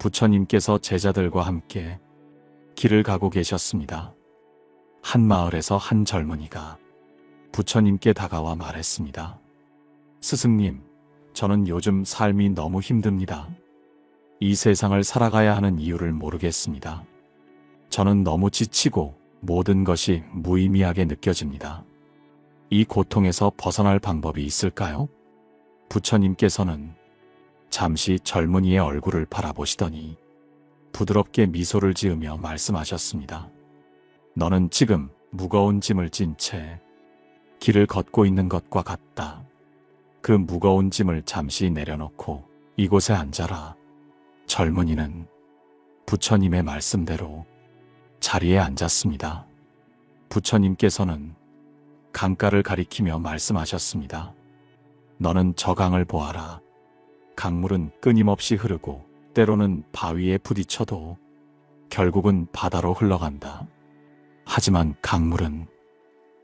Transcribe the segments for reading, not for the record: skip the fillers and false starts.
부처님께서 제자들과 함께 길을 가고 계셨습니다. 한 마을에서 한 젊은이가 부처님께 다가와 말했습니다. 스승님, 저는 요즘 삶이 너무 힘듭니다. 이 세상을 살아가야 하는 이유를 모르겠습니다. 저는 너무 지치고 모든 것이 무의미하게 느껴집니다. 이 고통에서 벗어날 방법이 있을까요? 부처님께서는 잠시 젊은이의 얼굴을 바라보시더니 부드럽게 미소를 지으며 말씀하셨습니다. 너는 지금 무거운 짐을 진 채 길을 걷고 있는 것과 같다. 그 무거운 짐을 잠시 내려놓고 이곳에 앉아라. 젊은이는 부처님의 말씀대로 자리에 앉았습니다. 부처님께서는 강가를 가리키며 말씀하셨습니다. 너는 저 강을 보아라. 강물은 끊임없이 흐르고 때로는 바위에 부딪혀도 결국은 바다로 흘러간다. 하지만 강물은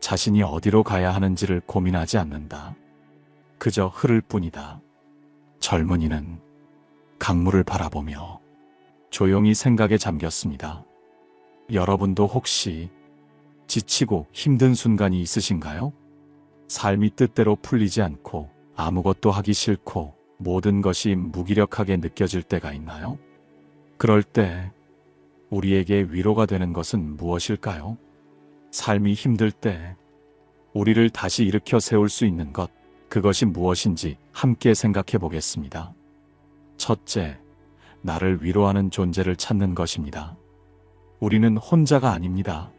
자신이 어디로 가야 하는지를 고민하지 않는다. 그저 흐를 뿐이다. 젊은이는 강물을 바라보며 조용히 생각에 잠겼습니다. 여러분도 혹시 지치고 힘든 순간이 있으신가요? 삶이 뜻대로 풀리지 않고 아무것도 하기 싫고 모든 것이 무기력하게 느껴질 때가 있나요? 그럴 때 우리에게 위로가 되는 것은 무엇일까요? 삶이 힘들 때 우리를 다시 일으켜 세울 수 있는 것, 그것이 무엇인지 함께 생각해 보겠습니다. 첫째, 나를 위로하는 존재를 찾는 것입니다. 우리는 혼자가 아닙니다.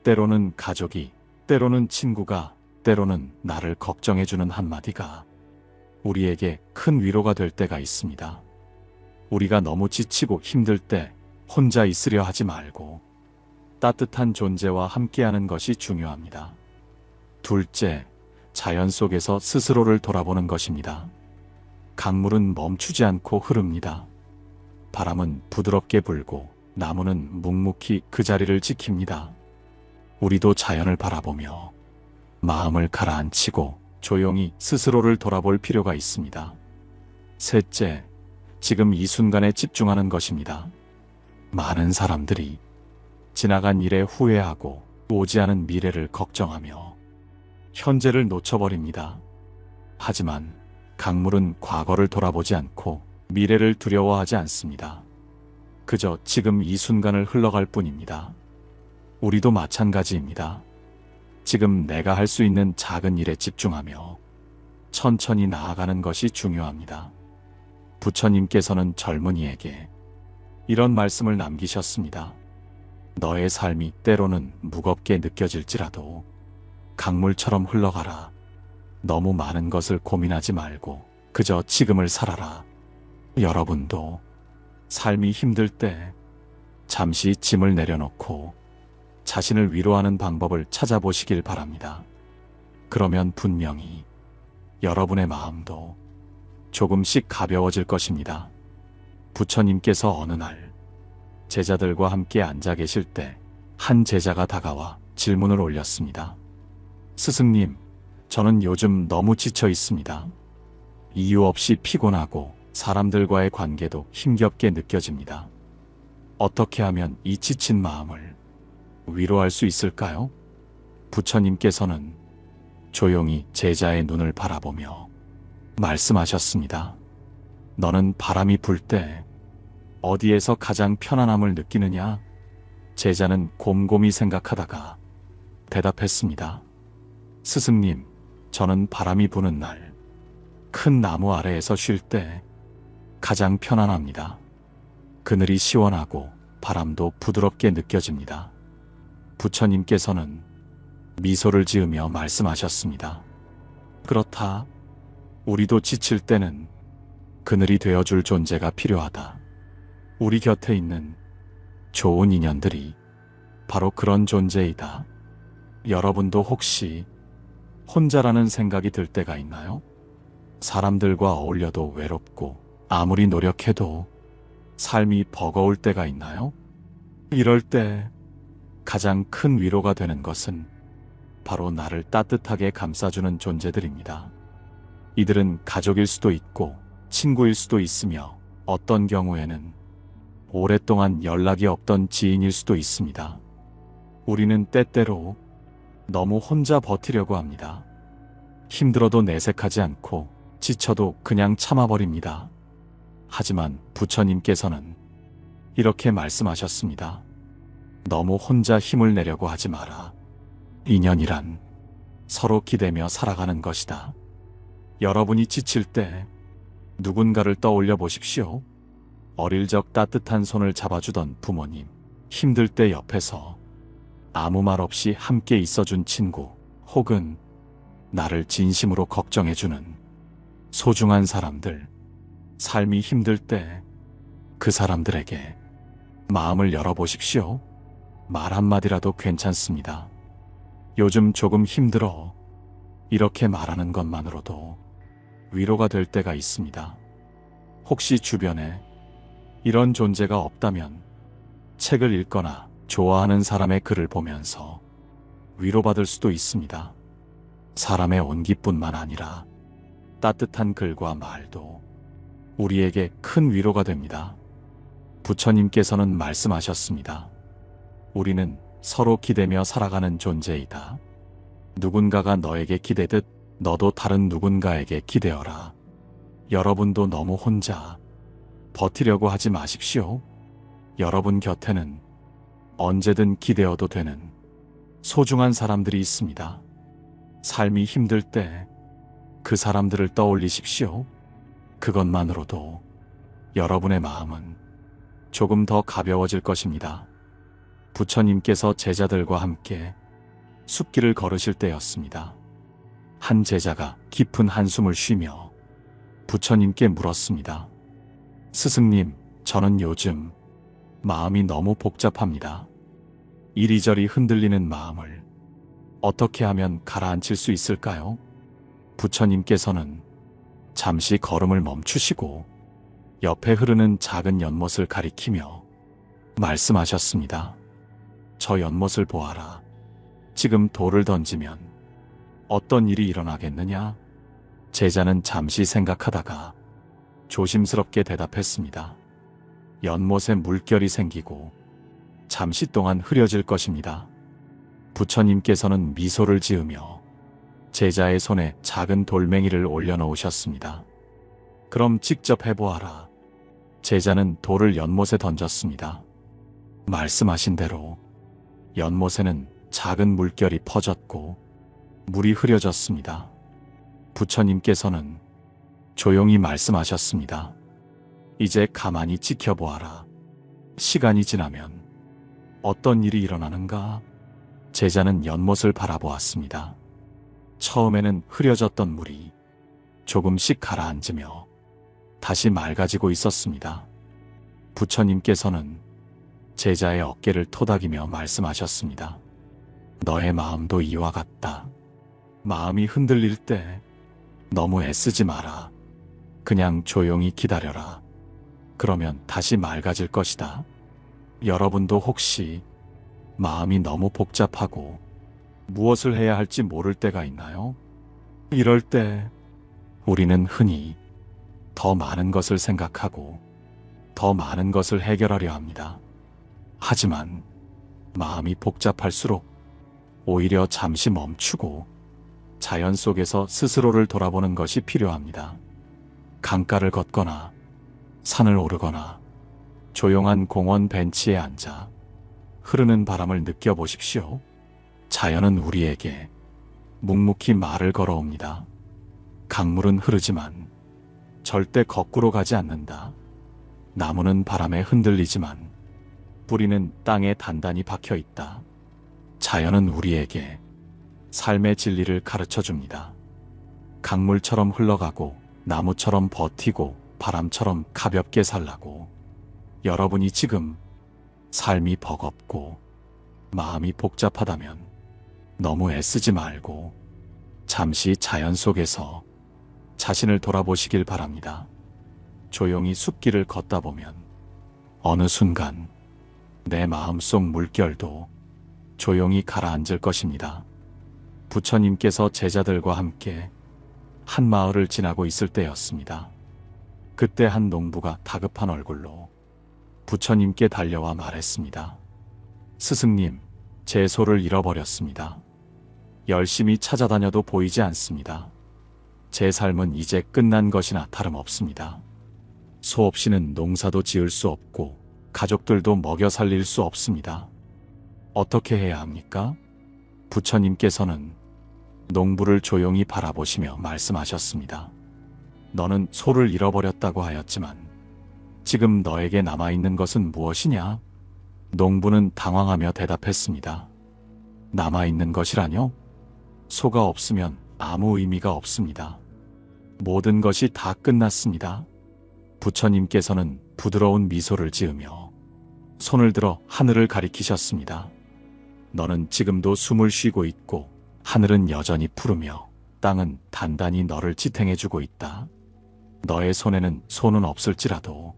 때로는 가족이, 때로는 친구가, 때로는 나를 걱정해주는 한마디가 우리에게 큰 위로가 될 때가 있습니다. 우리가 너무 지치고 힘들 때 혼자 있으려 하지 말고 따뜻한 존재와 함께하는 것이 중요합니다. 둘째, 자연 속에서 스스로를 돌아보는 것입니다. 강물은 멈추지 않고 흐릅니다. 바람은 부드럽게 불고 나무는 묵묵히 그 자리를 지킵니다. 우리도 자연을 바라보며 마음을 가라앉히고 조용히 스스로를 돌아볼 필요가 있습니다. 셋째, 지금 이 순간에 집중하는 것입니다. 많은 사람들이 지나간 일에 후회하고 오지 않은 미래를 걱정하며 현재를 놓쳐버립니다. 하지만 강물은 과거를 돌아보지 않고 미래를 두려워하지 않습니다. 그저 지금 이 순간을 흘러갈 뿐입니다. 우리도 마찬가지입니다. 지금 내가 할 수 있는 작은 일에 집중하며 천천히 나아가는 것이 중요합니다. 부처님께서는 젊은이에게 이런 말씀을 남기셨습니다. 너의 삶이 때로는 무겁게 느껴질지라도 강물처럼 흘러가라. 너무 많은 것을 고민하지 말고 그저 지금을 살아라. 여러분도 삶이 힘들 때 잠시 짐을 내려놓고 자신을 위로하는 방법을 찾아보시길 바랍니다. 그러면 분명히 여러분의 마음도 조금씩 가벼워질 것입니다. 부처님께서 어느 날 제자들과 함께 앉아 계실 때 한 제자가 다가와 질문을 올렸습니다. 스승님, 저는 요즘 너무 지쳐 있습니다. 이유 없이 피곤하고 사람들과의 관계도 힘겹게 느껴집니다. 어떻게 하면 이 지친 마음을 위로할 수 있을까요? 부처님께서는 조용히 제자의 눈을 바라보며 말씀하셨습니다. 너는 바람이 불 때 어디에서 가장 편안함을 느끼느냐? 제자는 곰곰이 생각하다가 대답했습니다. 스승님, 저는 바람이 부는 날, 큰 나무 아래에서 쉴 때 가장 편안합니다. 그늘이 시원하고 바람도 부드럽게 느껴집니다. 부처님께서는 미소를 지으며 말씀하셨습니다. 그렇다. 우리도 지칠 때는 그늘이 되어줄 존재가 필요하다. 우리 곁에 있는 좋은 인연들이 바로 그런 존재이다. 여러분도 혹시 혼자라는 생각이 들 때가 있나요? 사람들과 어울려도 외롭고 아무리 노력해도 삶이 버거울 때가 있나요? 이럴 때 가장 큰 위로가 되는 것은 바로 나를 따뜻하게 감싸주는 존재들입니다. 이들은 가족일 수도 있고 친구일 수도 있으며 어떤 경우에는 오랫동안 연락이 없던 지인일 수도 있습니다. 우리는 때때로 너무 혼자 버티려고 합니다. 힘들어도 내색하지 않고 지쳐도 그냥 참아버립니다. 하지만 부처님께서는 이렇게 말씀하셨습니다. 너무 혼자 힘을 내려고 하지 마라. 인연이란 서로 기대며 살아가는 것이다. 여러분이 지칠 때 누군가를 떠올려 보십시오. 어릴 적 따뜻한 손을 잡아주던 부모님, 힘들 때 옆에서 아무 말 없이 함께 있어준 친구, 혹은 나를 진심으로 걱정해주는 소중한 사람들, 삶이 힘들 때 그 사람들에게 마음을 열어보십시오. 말 한마디라도 괜찮습니다. 요즘 조금 힘들어. 이렇게 말하는 것만으로도 위로가 될 때가 있습니다. 혹시 주변에 이런 존재가 없다면 책을 읽거나 좋아하는 사람의 글을 보면서 위로받을 수도 있습니다. 사람의 온기뿐만 아니라 따뜻한 글과 말도 우리에게 큰 위로가 됩니다. 부처님께서는 말씀하셨습니다. 우리는 서로 기대며 살아가는 존재이다. 누군가가 너에게 기대듯 너도 다른 누군가에게 기대어라. 여러분도 너무 혼자 버티려고 하지 마십시오. 여러분 곁에는 언제든 기대어도 되는 소중한 사람들이 있습니다. 삶이 힘들 때 그 사람들을 떠올리십시오. 그것만으로도 여러분의 마음은 조금 더 가벼워질 것입니다. 부처님께서 제자들과 함께 숲길을 걸으실 때였습니다. 한 제자가 깊은 한숨을 쉬며 부처님께 물었습니다. 스승님, 저는 요즘 마음이 너무 복잡합니다. 이리저리 흔들리는 마음을 어떻게 하면 가라앉힐 수 있을까요? 부처님께서는 잠시 걸음을 멈추시고 옆에 흐르는 작은 연못을 가리키며 말씀하셨습니다. 저 연못을 보아라. 지금 돌을 던지면 어떤 일이 일어나겠느냐? 제자는 잠시 생각하다가 조심스럽게 대답했습니다. 연못에 물결이 생기고 잠시 동안 흐려질 것입니다. 부처님께서는 미소를 지으며 제자의 손에 작은 돌멩이를 올려놓으셨습니다. 그럼 직접 해보아라. 제자는 돌을 연못에 던졌습니다. 말씀하신 대로 연못에는 작은 물결이 퍼졌고 물이 흐려졌습니다. 부처님께서는 조용히 말씀하셨습니다. 이제 가만히 지켜보아라. 시간이 지나면 어떤 일이 일어나는가? 제자는 연못을 바라보았습니다. 처음에는 흐려졌던 물이 조금씩 가라앉으며 다시 맑아지고 있었습니다. 부처님께서는 제자의 어깨를 토닥이며 말씀하셨습니다. 너의 마음도 이와 같다. 마음이 흔들릴 때 너무 애쓰지 마라. 그냥 조용히 기다려라. 그러면 다시 맑아질 것이다. 여러분도 혹시 마음이 너무 복잡하고 무엇을 해야 할지 모를 때가 있나요? 이럴 때 우리는 흔히 더 많은 것을 생각하고 더 많은 것을 해결하려 합니다. 하지만 마음이 복잡할수록 오히려 잠시 멈추고 자연 속에서 스스로를 돌아보는 것이 필요합니다. 강가를 걷거나 산을 오르거나 조용한 공원 벤치에 앉아 흐르는 바람을 느껴보십시오. 자연은 우리에게 묵묵히 말을 걸어옵니다. 강물은 흐르지만 절대 거꾸로 가지 않는다. 나무는 바람에 흔들리지만 뿌리는 땅에 단단히 박혀 있다. 자연은 우리에게 삶의 진리를 가르쳐 줍니다. 강물처럼 흘러가고 나무처럼 버티고 바람처럼 가볍게 살라고. 여러분이 지금 삶이 버겁고 마음이 복잡하다면 너무 애쓰지 말고 잠시 자연 속에서 자신을 돌아보시길 바랍니다. 조용히 숲길을 걷다 보면 어느 순간 내 마음속 물결도 조용히 가라앉을 것입니다. 부처님께서 제자들과 함께 한 마을을 지나고 있을 때였습니다. 그때 한 농부가 다급한 얼굴로 부처님께 달려와 말했습니다. 스승님, 제 소를 잃어버렸습니다. 열심히 찾아다녀도 보이지 않습니다. 제 삶은 이제 끝난 것이나 다름없습니다. 소 없이는 농사도 지을 수 없고 가족들도 먹여 살릴 수 없습니다. 어떻게 해야 합니까? 부처님께서는 농부를 조용히 바라보시며 말씀하셨습니다. 너는 소를 잃어버렸다고 하였지만 지금 너에게 남아있는 것은 무엇이냐? 농부는 당황하며 대답했습니다. 남아있는 것이라뇨? 소가 없으면 아무 의미가 없습니다. 모든 것이 다 끝났습니다. 부처님께서는 부드러운 미소를 지으며 손을 들어 하늘을 가리키셨습니다. 너는 지금도 숨을 쉬고 있고 하늘은 여전히 푸르며 땅은 단단히 너를 지탱해주고 있다. 너의 손에는 소는 없을지라도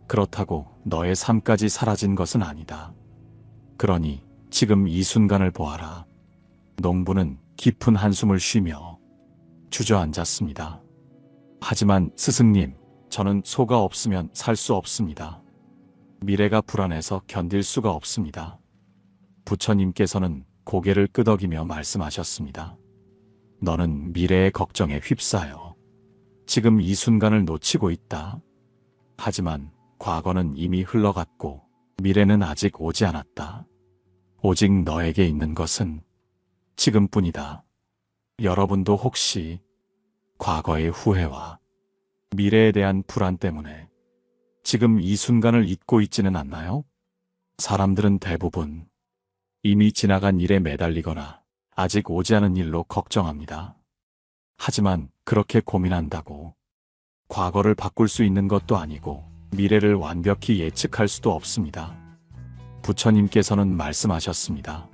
그렇다고 너의 삶까지 사라진 것은 아니다. 그러니 지금 이 순간을 보아라. 농부는 깊은 한숨을 쉬며 주저앉았습니다. 하지만 스승님, 저는 소가 없으면 살 수 없습니다. 미래가 불안해서 견딜 수가 없습니다. 부처님께서는 고개를 끄덕이며 말씀하셨습니다. 너는 미래의 걱정에 휩싸여 지금 이 순간을 놓치고 있다. 하지만 과거는 이미 흘러갔고 미래는 아직 오지 않았다. 오직 너에게 있는 것은 지금뿐이다. 여러분도 혹시 과거의 후회와 미래에 대한 불안 때문에 지금 이 순간을 잊고 있지는 않나요? 사람들은 대부분 이미 지나간 일에 매달리거나 아직 오지 않은 일로 걱정합니다. 하지만 그렇게 고민한다고 과거를 바꿀 수 있는 것도 아니고 미래를 완벽히 예측할 수도 없습니다. 부처님께서는 말씀하셨습니다.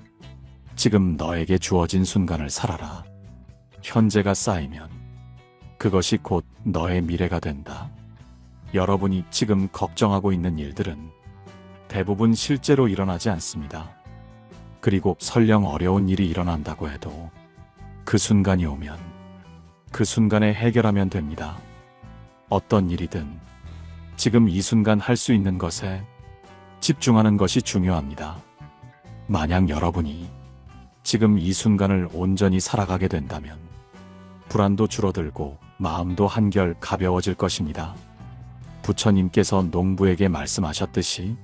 지금 너에게 주어진 순간을 살아라. 현재가 쌓이면 그것이 곧 너의 미래가 된다. 여러분이 지금 걱정하고 있는 일들은 대부분 실제로 일어나지 않습니다. 그리고 설령 어려운 일이 일어난다고 해도 그 순간이 오면 그 순간에 해결하면 됩니다. 어떤 일이든 지금 이 순간 할 수 있는 것에 집중하는 것이 중요합니다. 만약 여러분이 지금 이 순간을 온전히 살아가게 된다면 불안도 줄어들고 마음도 한결 가벼워질 것입니다. 부처님께서 농부에게 말씀하셨듯이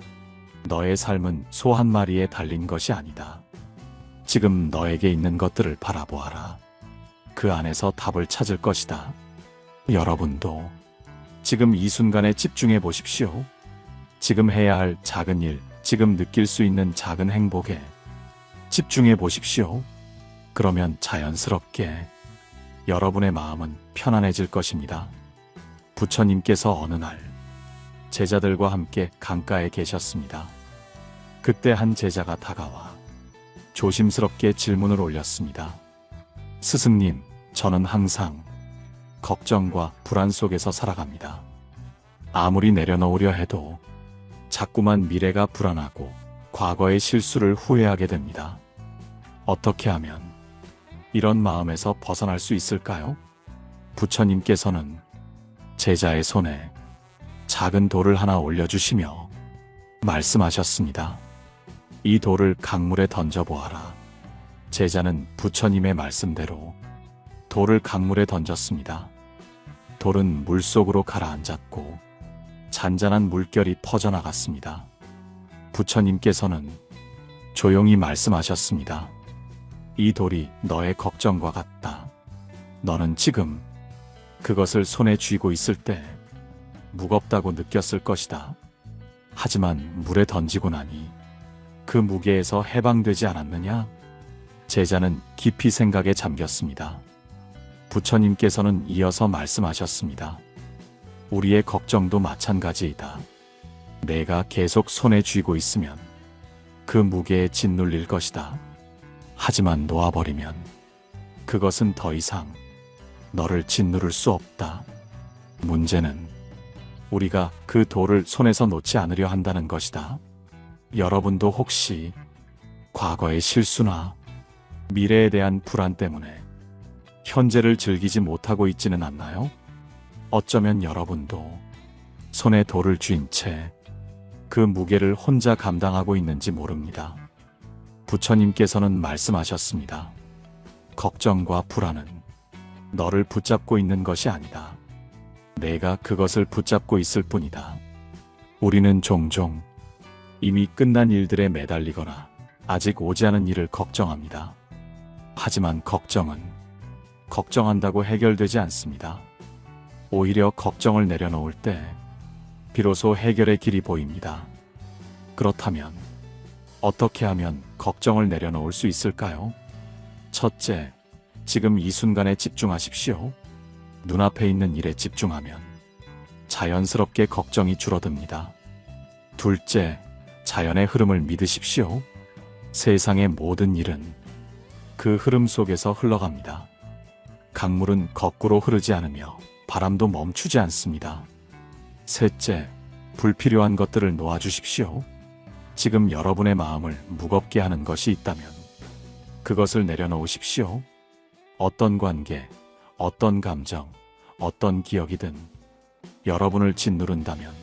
너의 삶은 소 한 마리에 달린 것이 아니다. 지금 너에게 있는 것들을 바라보아라. 그 안에서 답을 찾을 것이다. 여러분도 지금 이 순간에 집중해 보십시오. 지금 해야 할 작은 일, 지금 느낄 수 있는 작은 행복에 집중해 보십시오. 그러면 자연스럽게 여러분의 마음은 편안해질 것입니다. 부처님께서 어느 날 제자들과 함께 강가에 계셨습니다. 그때 한 제자가 다가와 조심스럽게 질문을 올렸습니다. 스승님, 저는 항상 걱정과 불안 속에서 살아갑니다. 아무리 내려놓으려 해도 자꾸만 미래가 불안하고 과거의 실수를 후회하게 됩니다. 어떻게 하면 이런 마음에서 벗어날 수 있을까요? 부처님께서는 제자의 손에 작은 돌을 하나 올려주시며 말씀하셨습니다. 이 돌을 강물에 던져보아라. 제자는 부처님의 말씀대로 돌을 강물에 던졌습니다. 돌은 물속으로 가라앉았고 잔잔한 물결이 퍼져나갔습니다. 부처님께서는 조용히 말씀하셨습니다. 이 돌이 너의 걱정과 같다. 너는 지금 그것을 손에 쥐고 있을 때 무겁다고 느꼈을 것이다. 하지만 물에 던지고 나니 그 무게에서 해방되지 않았느냐? 제자는 깊이 생각에 잠겼습니다. 부처님께서는 이어서 말씀하셨습니다. 우리의 걱정도 마찬가지이다. 내가 계속 손에 쥐고 있으면 그 무게에 짓눌릴 것이다. 하지만 놓아버리면 그것은 더 이상 너를 짓누를 수 없다. 문제는 우리가 그 돌을 손에서 놓지 않으려 한다는 것이다. 여러분도 혹시 과거의 실수나 미래에 대한 불안 때문에 현재를 즐기지 못하고 있지는 않나요? 어쩌면 여러분도 손에 돌을 쥔 채 그 무게를 혼자 감당하고 있는지 모릅니다. 부처님께서는 말씀하셨습니다. 걱정과 불안은 너를 붙잡고 있는 것이 아니다. 내가 그것을 붙잡고 있을 뿐이다. 우리는 종종 이미 끝난 일들에 매달리거나 아직 오지 않은 일을 걱정합니다. 하지만 걱정은 걱정한다고 해결되지 않습니다. 오히려 걱정을 내려놓을 때 비로소 해결의 길이 보입니다. 그렇다면 어떻게 하면 걱정을 내려놓을 수 있을까요? 첫째, 지금 이 순간에 집중하십시오. 눈앞에 있는 일에 집중하면 자연스럽게 걱정이 줄어듭니다. 둘째, 자연의 흐름을 믿으십시오. 세상의 모든 일은 그 흐름 속에서 흘러갑니다. 강물은 거꾸로 흐르지 않으며 바람도 멈추지 않습니다. 셋째, 불필요한 것들을 놓아주십시오. 지금 여러분의 마음을 무겁게 하는 것이 있다면 그것을 내려놓으십시오. 어떤 관계, 어떤 감정, 어떤 기억이든 여러분을 짓누른다면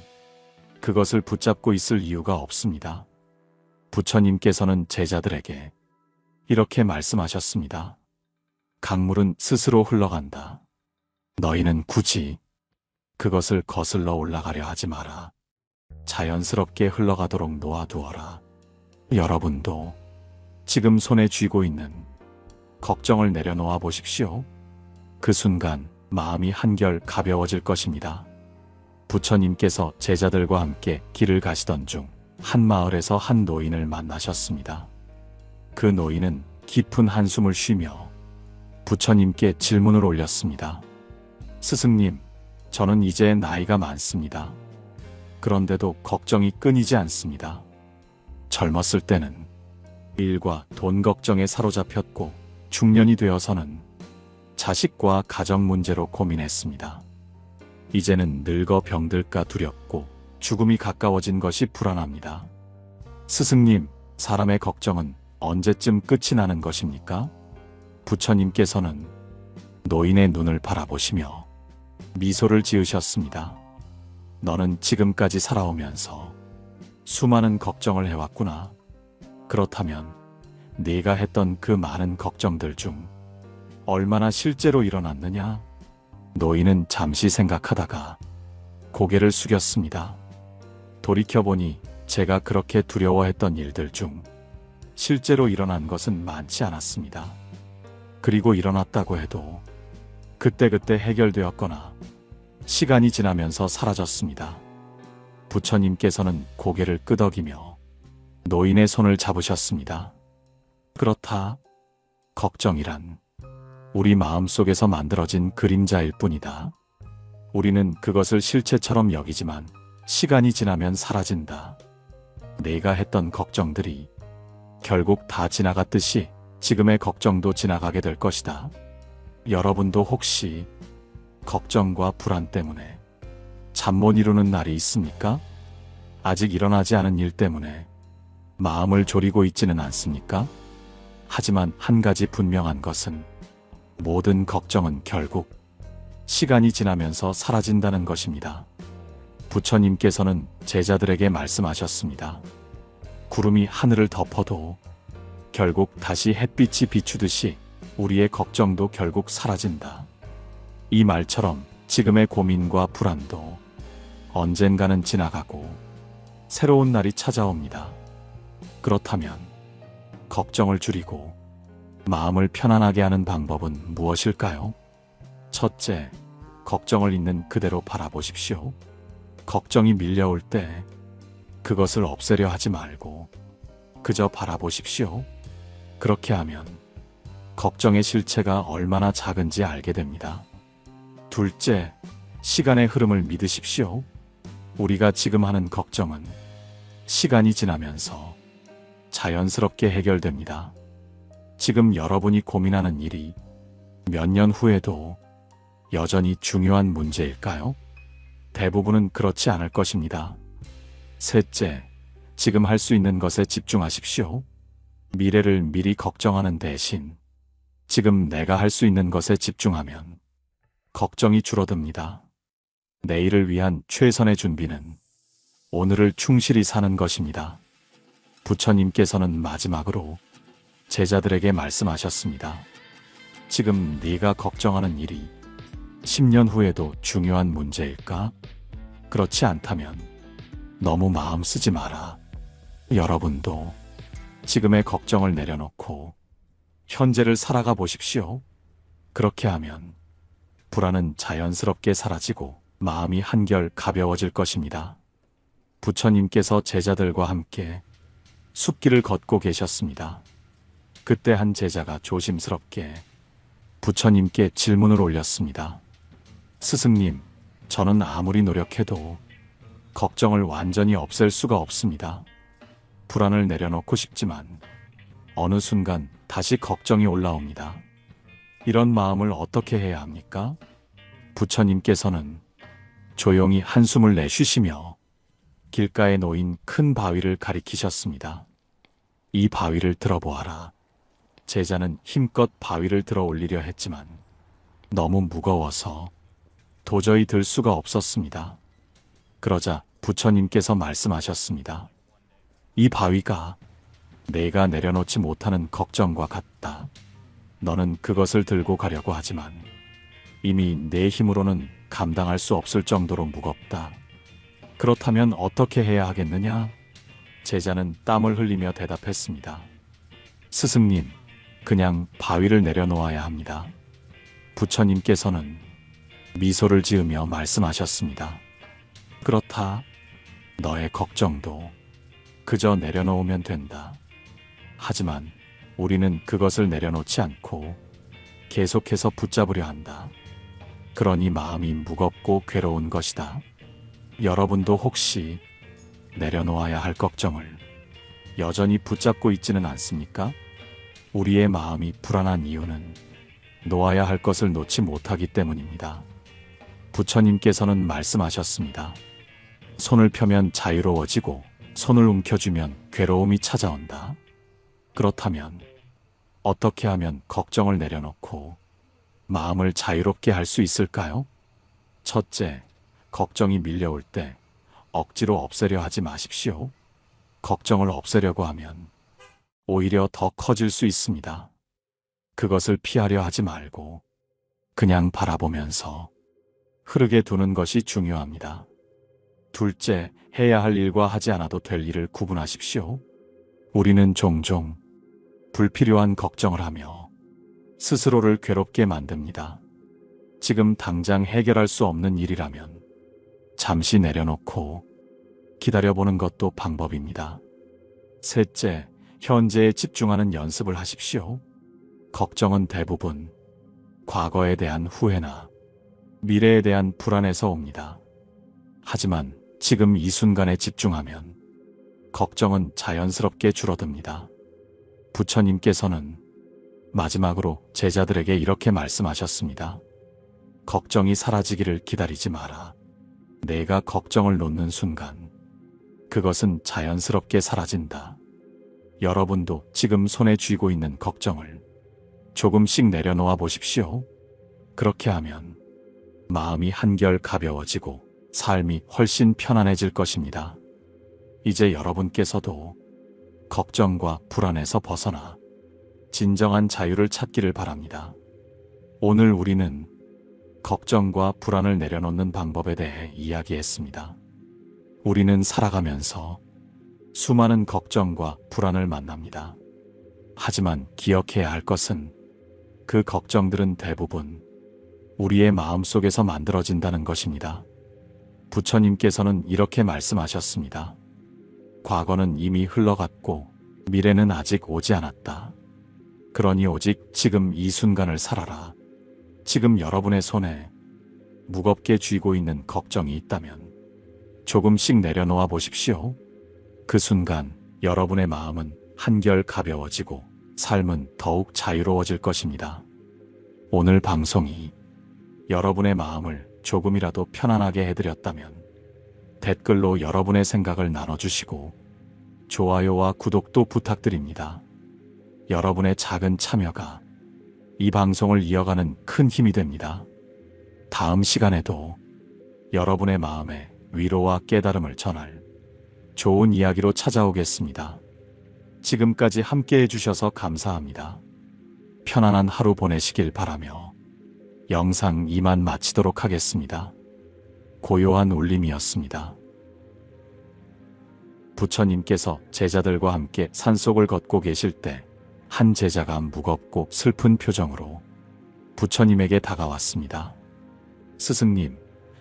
그것을 붙잡고 있을 이유가 없습니다. 부처님께서는 제자들에게 이렇게 말씀하셨습니다. 강물은 스스로 흘러간다. 너희는 굳이 그것을 거슬러 올라가려 하지 마라. 자연스럽게 흘러가도록 놓아두어라. 여러분도 지금 손에 쥐고 있는 걱정을 내려놓아 보십시오. 그 순간 마음이 한결 가벼워질 것입니다. 부처님께서 제자들과 함께 길을 가시던 중 한 마을에서 한 노인을 만나셨습니다. 그 노인은 깊은 한숨을 쉬며 부처님께 질문을 올렸습니다. 스승님, 저는 이제 나이가 많습니다. 그런데도 걱정이 끊이지 않습니다. 젊었을 때는 일과 돈 걱정에 사로잡혔고 중년이 되어서는 자식과 가정 문제로 고민했습니다. 이제는 늙어 병들까 두렵고 죽음이 가까워진 것이 불안합니다. 스승님, 사람의 걱정은 언제쯤 끝이 나는 것입니까? 부처님께서는 노인의 눈을 바라보시며 미소를 지으셨습니다. 너는 지금까지 살아오면서 수많은 걱정을 해왔구나. 그렇다면 네가 했던 그 많은 걱정들 중 얼마나 실제로 일어났느냐? 노인은 잠시 생각하다가 고개를 숙였습니다. 돌이켜보니 제가 그렇게 두려워했던 일들 중 실제로 일어난 것은 많지 않았습니다. 그리고 일어났다고 해도 그때그때 해결되었거나 시간이 지나면서 사라졌습니다. 부처님께서는 고개를 끄덕이며 노인의 손을 잡으셨습니다. 그렇다. 걱정이란 우리 마음속에서 만들어진 그림자일 뿐이다. 우리는 그것을 실체처럼 여기지만 시간이 지나면 사라진다. 내가 했던 걱정들이 결국 다 지나갔듯이 지금의 걱정도 지나가게 될 것이다. 여러분도 혹시 걱정과 불안 때문에 잠 못 이루는 날이 있습니까? 아직 일어나지 않은 일 때문에 마음을 졸이고 있지는 않습니까? 하지만 한 가지 분명한 것은 모든 걱정은 결국 시간이 지나면서 사라진다는 것입니다. 부처님께서는 제자들에게 말씀하셨습니다. 구름이 하늘을 덮어도 결국 다시 햇빛이 비추듯이 우리의 걱정도 결국 사라진다. 이 말처럼 지금의 고민과 불안도 언젠가는 지나가고 새로운 날이 찾아옵니다. 그렇다면 걱정을 줄이고 마음을 편안하게 하는 방법은 무엇일까요? 첫째, 걱정을 있는 그대로 바라보십시오. 걱정이 밀려올 때 그것을 없애려 하지 말고 그저 바라보십시오. 그렇게 하면 걱정의 실체가 얼마나 작은지 알게 됩니다. 둘째, 시간의 흐름을 믿으십시오. 우리가 지금 하는 걱정은 시간이 지나면서 자연스럽게 해결됩니다. 지금 여러분이 고민하는 일이 몇 년 후에도 여전히 중요한 문제일까요? 대부분은 그렇지 않을 것입니다. 셋째, 지금 할 수 있는 것에 집중하십시오. 미래를 미리 걱정하는 대신 지금 내가 할 수 있는 것에 집중하면 걱정이 줄어듭니다. 내일을 위한 최선의 준비는 오늘을 충실히 사는 것입니다. 부처님께서는 마지막으로 제자들에게 말씀하셨습니다. 지금 네가 걱정하는 일이 10년 후에도 중요한 문제일까? 그렇지 않다면 너무 마음 쓰지 마라. 여러분도 지금의 걱정을 내려놓고 현재를 살아가 보십시오. 그렇게 하면 불안은 자연스럽게 사라지고 마음이 한결 가벼워질 것입니다. 부처님께서 제자들과 함께 숲길을 걷고 계셨습니다. 그때 한 제자가 조심스럽게 부처님께 질문을 올렸습니다. 스승님, 저는 아무리 노력해도 걱정을 완전히 없앨 수가 없습니다. 불안을 내려놓고 싶지만 어느 순간 다시 걱정이 올라옵니다. 이런 마음을 어떻게 해야 합니까? 부처님께서는 조용히 한숨을 내쉬시며 길가에 놓인 큰 바위를 가리키셨습니다. 이 바위를 들어보아라. 제자는 힘껏 바위를 들어 올리려 했지만 너무 무거워서 도저히 들 수가 없었습니다. 그러자 부처님께서 말씀하셨습니다. 이 바위가 내가 내려놓지 못하는 걱정과 같다. 너는 그것을 들고 가려고 하지만 이미 내 힘으로는 감당할 수 없을 정도로 무겁다. 그렇다면 어떻게 해야 하겠느냐? 제자는 땀을 흘리며 대답했습니다. 스승님, 그냥 바위를 내려놓아야 합니다. 부처님께서는 미소를 지으며 말씀하셨습니다. 그렇다. 너의 걱정도 그저 내려놓으면 된다. 하지만 우리는 그것을 내려놓지 않고 계속해서 붙잡으려 한다. 그러니 마음이 무겁고 괴로운 것이다. 여러분도 혹시 내려놓아야 할 걱정을 여전히 붙잡고 있지는 않습니까? 우리의 마음이 불안한 이유는 놓아야 할 것을 놓지 못하기 때문입니다. 부처님께서는 말씀하셨습니다. 손을 펴면 자유로워지고 손을 움켜쥐면 괴로움이 찾아온다. 그렇다면 어떻게 하면 걱정을 내려놓고 마음을 자유롭게 할 수 있을까요? 첫째, 걱정이 밀려올 때 억지로 없애려 하지 마십시오. 걱정을 없애려고 하면 오히려 더 커질 수 있습니다. 그것을 피하려 하지 말고 그냥 바라보면서 흐르게 두는 것이 중요합니다. 둘째, 해야 할 일과 하지 않아도 될 일을 구분하십시오. 우리는 종종 불필요한 걱정을 하며 스스로를 괴롭게 만듭니다. 지금 당장 해결할 수 없는 일이라면 잠시 내려놓고 기다려보는 것도 방법입니다. 셋째, 현재에 집중하는 연습을 하십시오. 걱정은 대부분 과거에 대한 후회나 미래에 대한 불안에서 옵니다. 하지만 지금 이 순간에 집중하면 걱정은 자연스럽게 줄어듭니다. 부처님께서는 마지막으로 제자들에게 이렇게 말씀하셨습니다. 걱정이 사라지기를 기다리지 마라. 내가 걱정을 놓는 순간 그것은 자연스럽게 사라진다. 여러분도 지금 손에 쥐고 있는 걱정을 조금씩 내려놓아 보십시오. 그렇게 하면 마음이 한결 가벼워지고 삶이 훨씬 편안해질 것입니다. 이제 여러분께서도 걱정과 불안에서 벗어나 진정한 자유를 찾기를 바랍니다. 오늘 우리는 걱정과 불안을 내려놓는 방법에 대해 이야기했습니다. 우리는 살아가면서 수많은 걱정과 불안을 만납니다. 하지만 기억해야 할 것은 그 걱정들은 대부분 우리의 마음속에서 만들어진다는 것입니다. 부처님께서는 이렇게 말씀하셨습니다. 과거는 이미 흘러갔고 미래는 아직 오지 않았다. 그러니 오직 지금 이 순간을 살아라. 지금 여러분의 손에 무겁게 쥐고 있는 걱정이 있다면 조금씩 내려놓아 보십시오. 그 순간 여러분의 마음은 한결 가벼워지고 삶은 더욱 자유로워질 것입니다. 오늘 방송이 여러분의 마음을 조금이라도 편안하게 해드렸다면 댓글로 여러분의 생각을 나눠주시고 좋아요와 구독도 부탁드립니다. 여러분의 작은 참여가 이 방송을 이어가는 큰 힘이 됩니다. 다음 시간에도 여러분의 마음에 위로와 깨달음을 전할 좋은 이야기로 찾아오겠습니다. 지금까지 함께 해주셔서 감사합니다. 편안한 하루 보내시길 바라며 영상 이만 마치도록 하겠습니다. 고요한 울림이었습니다. 부처님께서 제자들과 함께 산속을 걷고 계실 때 한 제자가 무겁고 슬픈 표정으로 부처님에게 다가왔습니다. 스승님,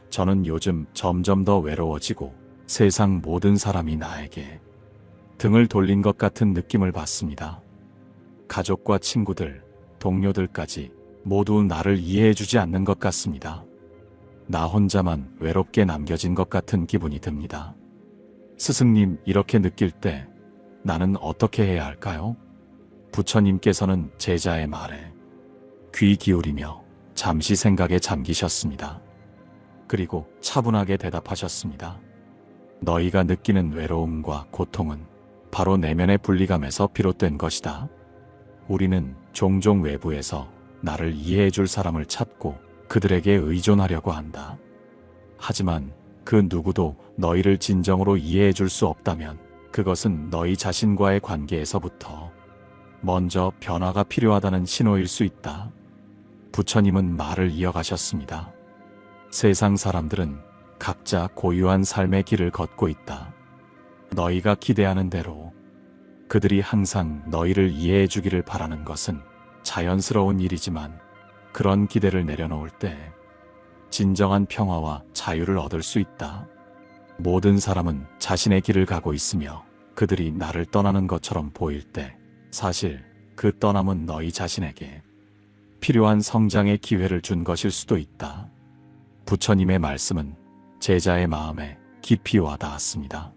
저는 요즘 점점 더 외로워지고 세상 모든 사람이 나에게 등을 돌린 것 같은 느낌을 받습니다. 가족과 친구들, 동료들까지 모두 나를 이해해주지 않는 것 같습니다. 나 혼자만 외롭게 남겨진 것 같은 기분이 듭니다. 스승님, 이렇게 느낄 때 나는 어떻게 해야 할까요? 부처님께서는 제자의 말에 귀 기울이며 잠시 생각에 잠기셨습니다. 그리고 차분하게 대답하셨습니다. 너희가 느끼는 외로움과 고통은 바로 내면의 분리감에서 비롯된 것이다. 우리는 종종 외부에서 나를 이해해줄 사람을 찾고 그들에게 의존하려고 한다. 하지만 그 누구도 너희를 진정으로 이해해줄 수 없다면 그것은 너희 자신과의 관계에서부터 먼저 변화가 필요하다는 신호일 수 있다. 부처님은 말을 이어가셨습니다. 세상 사람들은 각자 고유한 삶의 길을 걷고 있다. 너희가 기대하는 대로 그들이 항상 너희를 이해해 주기를 바라는 것은 자연스러운 일이지만 그런 기대를 내려놓을 때 진정한 평화와 자유를 얻을 수 있다. 모든 사람은 자신의 길을 가고 있으며 그들이 나를 떠나는 것처럼 보일 때 사실 그 떠남은 너희 자신에게 필요한 성장의 기회를 준 것일 수도 있다. 부처님의 말씀은 제자의 마음에 깊이 와닿았습니다.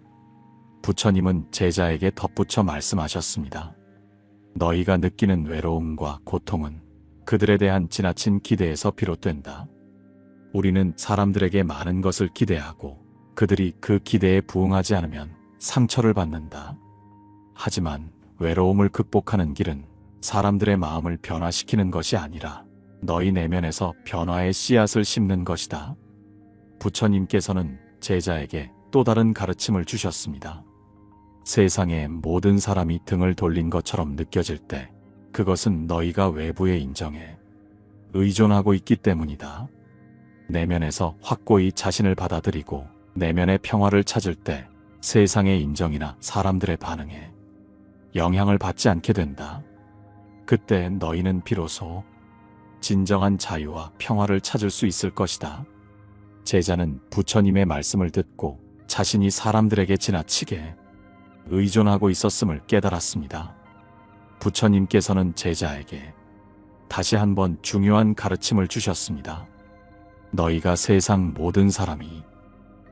부처님은 제자에게 덧붙여 말씀하셨습니다. 너희가 느끼는 외로움과 고통은 그들에 대한 지나친 기대에서 비롯된다. 우리는 사람들에게 많은 것을 기대하고 그들이 그 기대에 부응하지 않으면 상처를 받는다. 하지만 외로움을 극복하는 길은 사람들의 마음을 변화시키는 것이 아니라 너희 내면에서 변화의 씨앗을 심는 것이다. 부처님께서는 제자에게 또 다른 가르침을 주셨습니다. 세상의 모든 사람이 등을 돌린 것처럼 느껴질 때 그것은 너희가 외부의 인정에 의존하고 있기 때문이다. 내면에서 확고히 자신을 받아들이고 내면의 평화를 찾을 때 세상의 인정이나 사람들의 반응에 영향을 받지 않게 된다. 그때 너희는 비로소 진정한 자유와 평화를 찾을 수 있을 것이다. 제자는 부처님의 말씀을 듣고 자신이 사람들에게 지나치게 의존하고 있었음을 깨달았습니다. 부처님께서는 제자에게 다시 한번 중요한 가르침을 주셨습니다. 너희가 세상 모든 사람이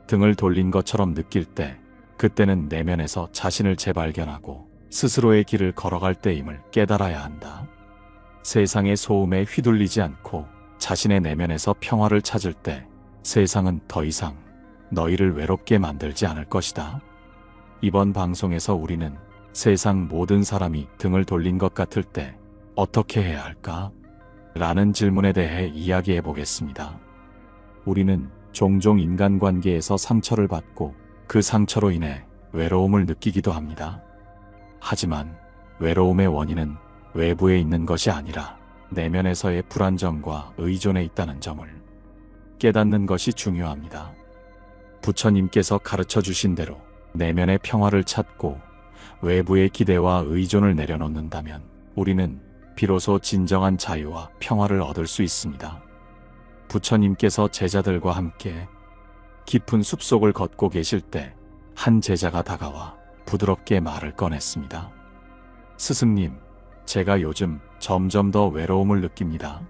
등을 돌린 것처럼 느낄 때 그때는 내면에서 자신을 재발견하고 스스로의 길을 걸어갈 때임을 깨달아야 한다. 세상의 소음에 휘둘리지 않고 자신의 내면에서 평화를 찾을 때 세상은 더 이상 너희를 외롭게 만들지 않을 것이다. 이번 방송에서 우리는 세상 모든 사람이 등을 돌린 것 같을 때 어떻게 해야 할까? 라는 질문에 대해 이야기해 보겠습니다. 우리는 종종 인간관계에서 상처를 받고 그 상처로 인해 외로움을 느끼기도 합니다. 하지만 외로움의 원인은 외부에 있는 것이 아니라 내면에서의 불안정과 의존에 있다는 점을 깨닫는 것이 중요합니다. 부처님께서 가르쳐 주신 대로 내면의 평화를 찾고 외부의 기대와 의존을 내려놓는다면 우리는 비로소 진정한 자유와 평화를 얻을 수 있습니다. 부처님께서 제자들과 함께 깊은 숲속을 걷고 계실 때 한 제자가 다가와 부드럽게 말을 꺼냈습니다. 스승님, 제가 요즘 점점 더 외로움을 느낍니다.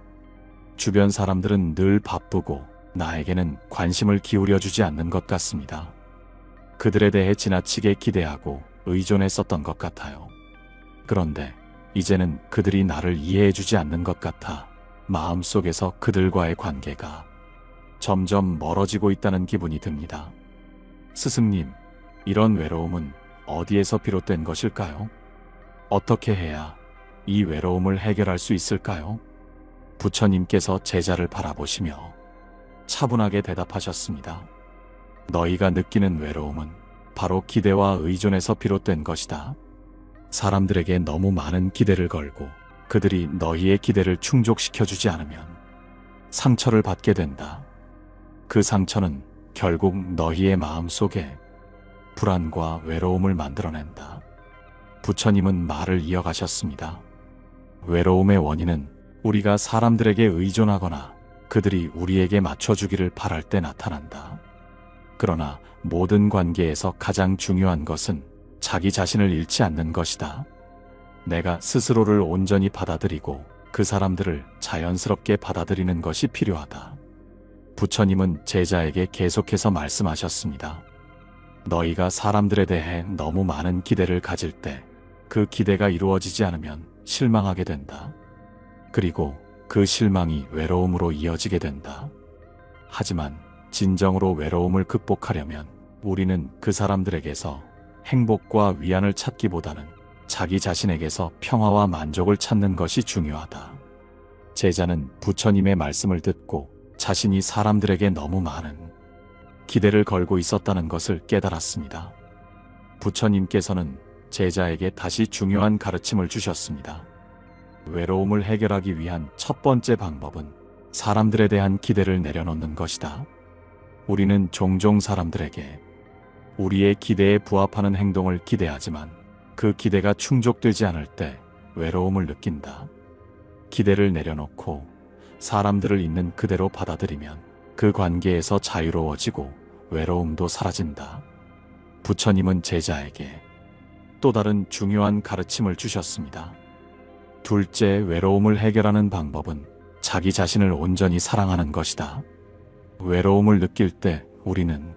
주변 사람들은 늘 바쁘고 나에게는 관심을 기울여주지 않는 것 같습니다. 그들에 대해 지나치게 기대하고 의존했었던 것 같아요. 그런데 이제는 그들이 나를 이해해주지 않는 것 같아 마음속에서 그들과의 관계가 점점 멀어지고 있다는 기분이 듭니다. 스승님, 이런 외로움은 어디에서 비롯된 것일까요? 어떻게 해야 이 외로움을 해결할 수 있을까요? 부처님께서 제자를 바라보시며 차분하게 대답하셨습니다. 너희가 느끼는 외로움은 바로 기대와 의존에서 비롯된 것이다. 사람들에게 너무 많은 기대를 걸고 그들이 너희의 기대를 충족시켜주지 않으면 상처를 받게 된다. 그 상처는 결국 너희의 마음 속에 불안과 외로움을 만들어낸다. 부처님은 말을 이어가셨습니다. 외로움의 원인은 우리가 사람들에게 의존하거나 그들이 우리에게 맞춰주기를 바랄 때 나타난다. 그러나 모든 관계에서 가장 중요한 것은 자기 자신을 잃지 않는 것이다. 내가 스스로를 온전히 받아들이고 그 사람들을 자연스럽게 받아들이는 것이 필요하다. 부처님은 제자에게 계속해서 말씀하셨습니다. 너희가 사람들에 대해 너무 많은 기대를 가질 때 그 기대가 이루어지지 않으면 실망하게 된다. 그리고 그 실망이 외로움으로 이어지게 된다. 하지만 진정으로 외로움을 극복하려면 우리는 그 사람들에게서 행복과 위안을 찾기보다는 자기 자신에게서 평화와 만족을 찾는 것이 중요하다. 제자는 부처님의 말씀을 듣고 자신이 사람들에게 너무 많은 기대를 걸고 있었다는 것을 깨달았습니다. 부처님께서는 제자에게 다시 중요한 가르침을 주셨습니다. 외로움을 해결하기 위한 첫 번째 방법은 사람들에 대한 기대를 내려놓는 것이다. 우리는 종종 사람들에게 우리의 기대에 부합하는 행동을 기대하지만 그 기대가 충족되지 않을 때 외로움을 느낀다. 기대를 내려놓고 사람들을 있는 그대로 받아들이면 그 관계에서 자유로워지고 외로움도 사라진다. 부처님은 제자에게 또 다른 중요한 가르침을 주셨습니다. 둘째, 외로움을 해결하는 방법은 자기 자신을 온전히 사랑하는 것이다. 외로움을 느낄 때 우리는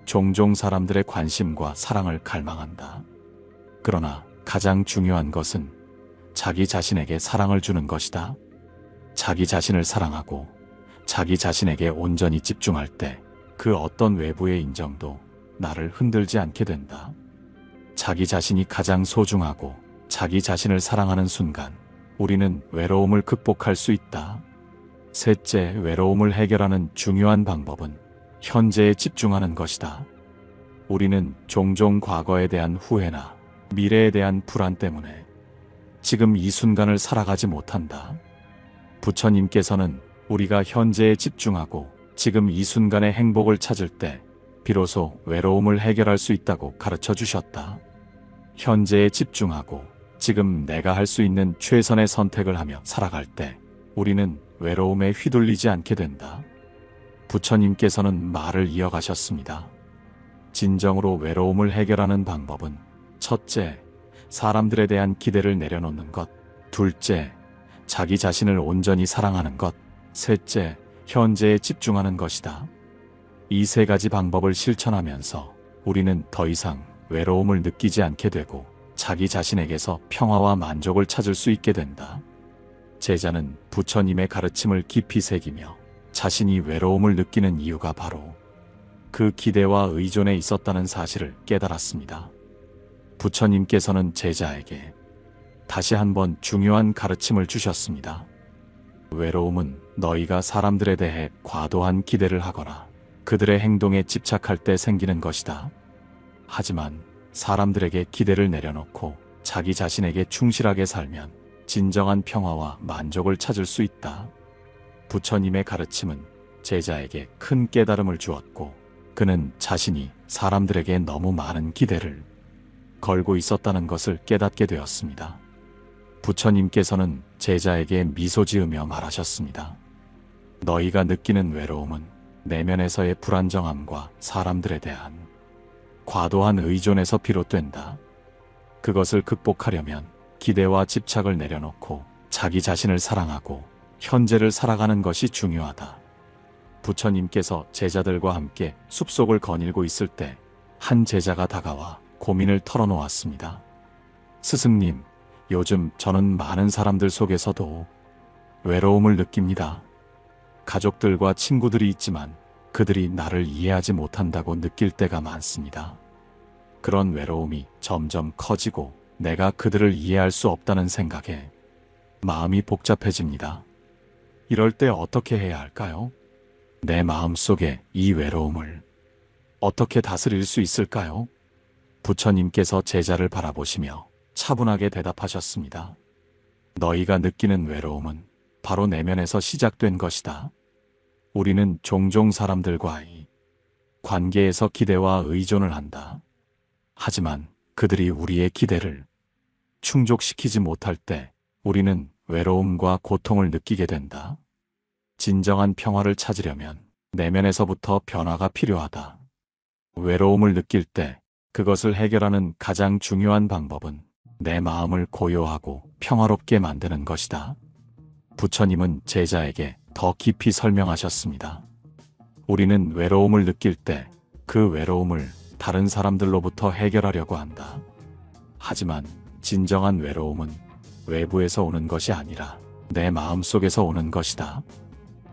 종종 사람들의 관심과 사랑을 갈망한다. 그러나 가장 중요한 것은 자기 자신에게 사랑을 주는 것이다. 자기 자신을 사랑하고 자기 자신에게 온전히 집중할 때 그 어떤 외부의 인정도 나를 흔들지 않게 된다. 자기 자신이 가장 소중하고 자기 자신을 사랑하는 순간 우리는 외로움을 극복할 수 있다. 셋째, 외로움을 해결하는 중요한 방법은 현재에 집중하는 것이다. 우리는 종종 과거에 대한 후회나 미래에 대한 불안 때문에 지금 이 순간을 살아가지 못한다. 부처님께서는 우리가 현재에 집중하고 지금 이 순간의 행복을 찾을 때 비로소 외로움을 해결할 수 있다고 가르쳐 주셨다. 현재에 집중하고 지금 내가 할 수 있는 최선의 선택을 하며 살아갈 때 우리는 외로움에 휘둘리지 않게 된다. 부처님께서는 말을 이어가셨습니다. 진정으로 외로움을 해결하는 방법은 첫째, 사람들에 대한 기대를 내려놓는 것. 둘째, 자기 자신을 온전히 사랑하는 것. 셋째, 현재에 집중하는 것이다. 이 세 가지 방법을 실천하면서 우리는 더 이상 외로움을 느끼지 않게 되고 자기 자신에게서 평화와 만족을 찾을 수 있게 된다. 제자는 부처님의 가르침을 깊이 새기며 자신이 외로움을 느끼는 이유가 바로 그 기대와 의존에 있었다는 사실을 깨달았습니다. 부처님께서는 제자에게 다시 한번 중요한 가르침을 주셨습니다. 외로움은 너희가 사람들에 대해 과도한 기대를 하거나 그들의 행동에 집착할 때 생기는 것이다. 하지만 사람들에게 기대를 내려놓고 자기 자신에게 충실하게 살면 진정한 평화와 만족을 찾을 수 있다. 부처님의 가르침은 제자에게 큰 깨달음을 주었고 그는 자신이 사람들에게 너무 많은 기대를 걸고 있었다는 것을 깨닫게 되었습니다. 부처님께서는 제자에게 미소 지으며 말하셨습니다. 너희가 느끼는 외로움은 내면에서의 불안정함과 사람들에 대한 과도한 의존에서 비롯된다. 그것을 극복하려면 기대와 집착을 내려놓고 자기 자신을 사랑하고 현재를 살아가는 것이 중요하다. 부처님께서 제자들과 함께 숲속을 거닐고 있을 때 한 제자가 다가와 고민을 털어놓았습니다. 스승님, 요즘 저는 많은 사람들 속에서도 외로움을 느낍니다. 가족들과 친구들이 있지만 그들이 나를 이해하지 못한다고 느낄 때가 많습니다. 그런 외로움이 점점 커지고 내가 그들을 이해할 수 없다는 생각에 마음이 복잡해집니다. 이럴 때 어떻게 해야 할까요? 내 마음 속에 이 외로움을 어떻게 다스릴 수 있을까요? 부처님께서 제자를 바라보시며 차분하게 대답하셨습니다. 너희가 느끼는 외로움은 바로 내면에서 시작된 것이다. 우리는 종종 사람들과의 관계에서 기대와 의존을 한다. 하지만 그들이 우리의 기대를 충족시키지 못할 때 우리는 외로움과 고통을 느끼게 된다. 진정한 평화를 찾으려면 내면에서부터 변화가 필요하다. 외로움을 느낄 때 그것을 해결하는 가장 중요한 방법은 내 마음을 고요하고 평화롭게 만드는 것이다. 부처님은 제자에게 더 깊이 설명하셨습니다. 우리는 외로움을 느낄 때 그 외로움을 다른 사람들로부터 해결하려고 한다. 하지만 진정한 외로움은 외부에서 오는 것이 아니라 내 마음 속에서 오는 것이다.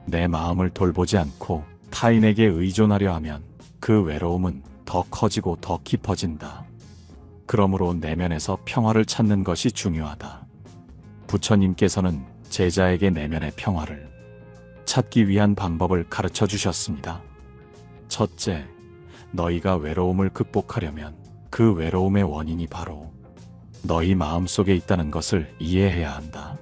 내 마음을 돌보지 않고 타인에게 의존하려 하면 그 외로움은 더 커지고 더 깊어진다. 그러므로 내면에서 평화를 찾는 것이 중요하다. 부처님께서는 제자에게 내면의 평화를 찾기 위한 방법을 가르쳐 주셨습니다. 첫째, 너희가 외로움을 극복하려면 그 외로움의 원인이 바로 너희 마음 속에 있다는 것을 이해해야 한다.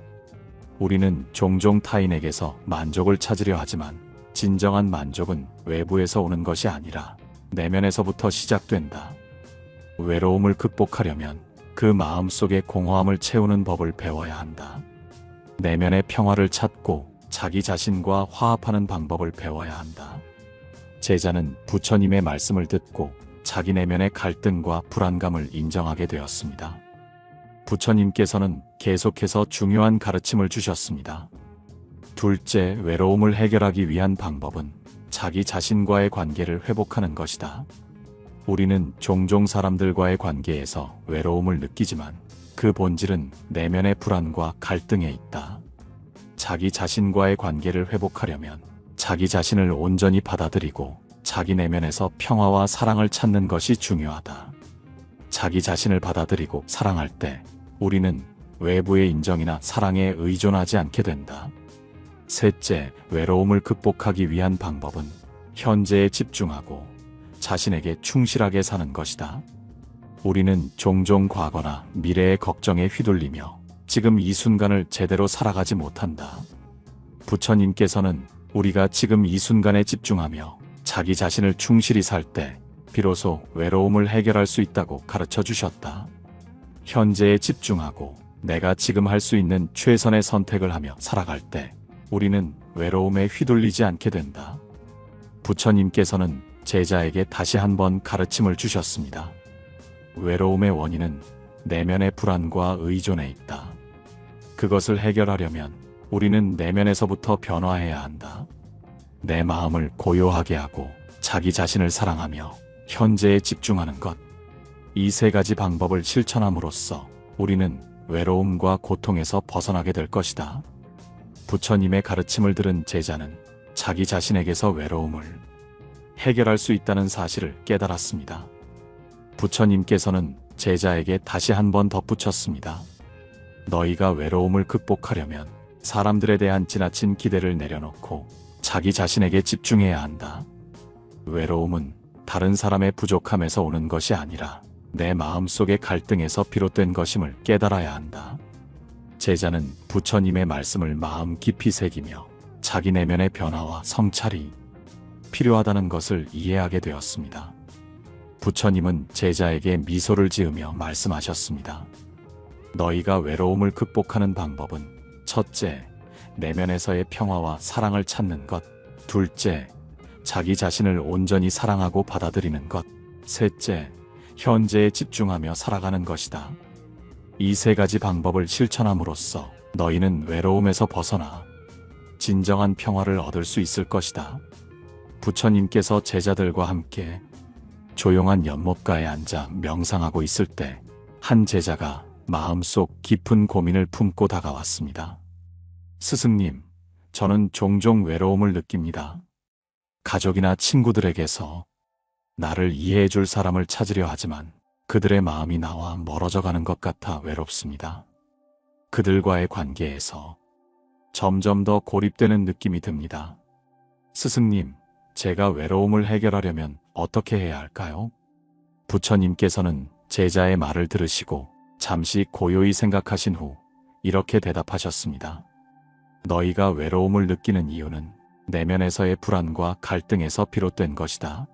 우리는 종종 타인에게서 만족을 찾으려 하지만 진정한 만족은 외부에서 오는 것이 아니라 내면에서부터 시작된다. 외로움을 극복하려면 그 마음 속의 공허함을 채우는 법을 배워야 한다. 내면의 평화를 찾고 자기 자신과 화합하는 방법을 배워야 한다. 제자는 부처님의 말씀을 듣고 자기 내면의 갈등과 불안감을 인정하게 되었습니다. 부처님께서는 계속해서 중요한 가르침을 주셨습니다. 둘째, 외로움을 해결하기 위한 방법은 자기 자신과의 관계를 회복하는 것이다. 우리는 종종 사람들과의 관계에서 외로움을 느끼지만 그 본질은 내면의 불안과 갈등에 있다. 자기 자신과의 관계를 회복하려면 자기 자신을 온전히 받아들이고 자기 내면에서 평화와 사랑을 찾는 것이 중요하다. 자기 자신을 받아들이고 사랑할 때 우리는 외부의 인정이나 사랑에 의존하지 않게 된다. 셋째, 외로움을 극복하기 위한 방법은 현재에 집중하고 자신에게 충실하게 사는 것이다. 우리는 종종 과거나 미래의 걱정에 휘둘리며 지금 이 순간을 제대로 살아가지 못한다. 부처님께서는 우리가 지금 이 순간에 집중하며 자기 자신을 충실히 살 때 비로소 외로움을 해결할 수 있다고 가르쳐 주셨다. 현재에 집중하고 내가 지금 할 수 있는 최선의 선택을 하며 살아갈 때 우리는 외로움에 휘둘리지 않게 된다. 부처님께서는 제자에게 다시 한번 가르침을 주셨습니다. 외로움의 원인은 내면의 불안과 의존에 있다. 그것을 해결하려면 우리는 내면에서부터 변화해야 한다. 내 마음을 고요하게 하고 자기 자신을 사랑하며 현재에 집중하는 것. 이 세 가지 방법을 실천함으로써 우리는 외로움과 고통에서 벗어나게 될 것이다. 부처님의 가르침을 들은 제자는 자기 자신에게서 외로움을 해결할 수 있다는 사실을 깨달았습니다. 부처님께서는 제자에게 다시 한번 덧붙였습니다. 너희가 외로움을 극복하려면 사람들에 대한 지나친 기대를 내려놓고 자기 자신에게 집중해야 한다. 외로움은 다른 사람의 부족함에서 오는 것이 아니라 내 마음속의 갈등에서 비롯된 것임을 깨달아야 한다. 제자는 부처님의 말씀을 마음 깊이 새기며 자기 내면의 변화와 성찰이 필요하다는 것을 이해하게 되었습니다. 부처님은 제자에게 미소를 지으며 말씀하셨습니다. 너희가 외로움을 극복하는 방법은 첫째, 내면에서의 평화와 사랑을 찾는 것. 둘째, 자기 자신을 온전히 사랑하고 받아들이는 것. 셋째, 현재에 집중하며 살아가는 것이다. 이 세 가지 방법을 실천함으로써 너희는 외로움에서 벗어나 진정한 평화를 얻을 수 있을 것이다. 부처님께서 제자들과 함께 조용한 연못가에 앉아 명상하고 있을 때 한 제자가 마음속 깊은 고민을 품고 다가왔습니다. 스승님, 저는 종종 외로움을 느낍니다. 가족이나 친구들에게서 나를 이해해 줄 사람을 찾으려 하지만 그들의 마음이 나와 멀어져 가는 것 같아 외롭습니다. 그들과의 관계에서 점점 더 고립되는 느낌이 듭니다. 스승님, 제가 외로움을 해결하려면 어떻게 해야 할까요? 부처님께서는 제자의 말을 들으시고 잠시 고요히 생각하신 후 이렇게 대답하셨습니다. 너희가 외로움을 느끼는 이유는 내면에서의 불안과 갈등에서 비롯된 것이다.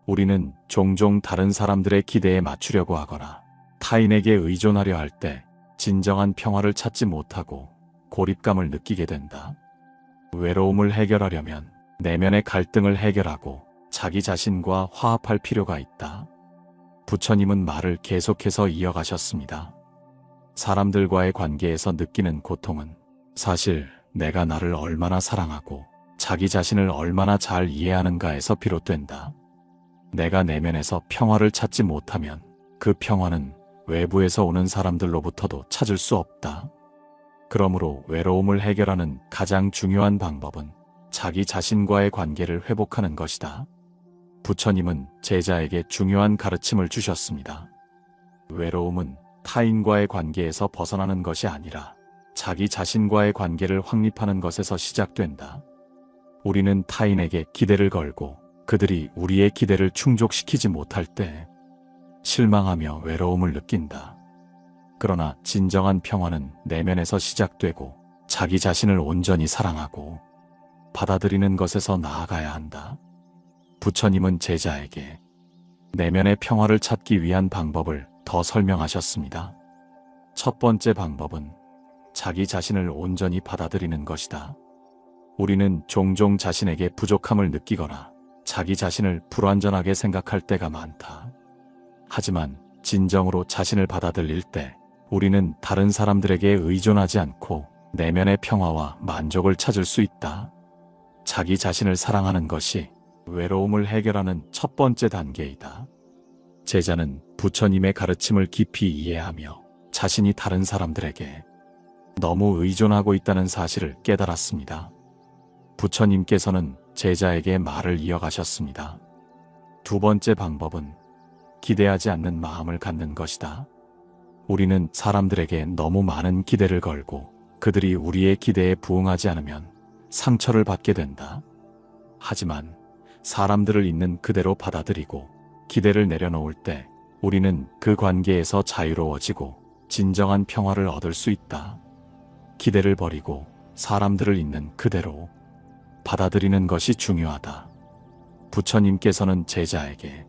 우리는 종종 다른 사람들의 기대에 맞추려고 하거나 타인에게 의존하려 할 때 진정한 평화를 찾지 못하고 고립감을 느끼게 된다. 외로움을 해결하려면 내면의 갈등을 해결하고 자기 자신과 화합할 필요가 있다. 부처님은 말을 계속해서 이어가셨습니다. 사람들과의 관계에서 느끼는 고통은 사실 내가 나를 얼마나 사랑하고 자기 자신을 얼마나 잘 이해하는가에서 비롯된다. 내가 내면에서 평화를 찾지 못하면 그 평화는 외부에서 오는 사람들로부터도 찾을 수 없다. 그러므로 외로움을 해결하는 가장 중요한 방법은 자기 자신과의 관계를 회복하는 것이다. 부처님은 제자에게 중요한 가르침을 주셨습니다. 외로움은 타인과의 관계에서 벗어나는 것이 아니라 자기 자신과의 관계를 확립하는 것에서 시작된다. 우리는 타인에게 기대를 걸고 그들이 우리의 기대를 충족시키지 못할 때 실망하며 외로움을 느낀다. 그러나 진정한 평화는 내면에서 시작되고 자기 자신을 온전히 사랑하고 받아들이는 것에서 나아가야 한다. 부처님은 제자에게 내면의 평화를 찾기 위한 방법을 더 설명하셨습니다. 첫 번째 방법은 자기 자신을 온전히 받아들이는 것이다. 우리는 종종 자신에게 부족함을 느끼거나 자기 자신을 불완전하게 생각할 때가 많다. 하지만 진정으로 자신을 받아들일 때 우리는 다른 사람들에게 의존하지 않고 내면의 평화와 만족을 찾을 수 있다. 자기 자신을 사랑하는 것이 외로움을 해결하는 첫 번째 단계이다. 제자는 부처님의 가르침을 깊이 이해하며 자신이 다른 사람들에게 너무 의존하고 있다는 사실을 깨달았습니다. 부처님께서는 제자에게 말을 이어가셨습니다. 두 번째 방법은 기대하지 않는 마음을 갖는 것이다. 우리는 사람들에게 너무 많은 기대를 걸고 그들이 우리의 기대에 부응하지 않으면 상처를 받게 된다. 하지만 사람들을 있는 그대로 받아들이고 기대를 내려놓을 때 우리는 그 관계에서 자유로워지고 진정한 평화를 얻을 수 있다. 기대를 버리고 사람들을 있는 그대로 받아들이는 것이 중요하다. 부처님께서는 제자에게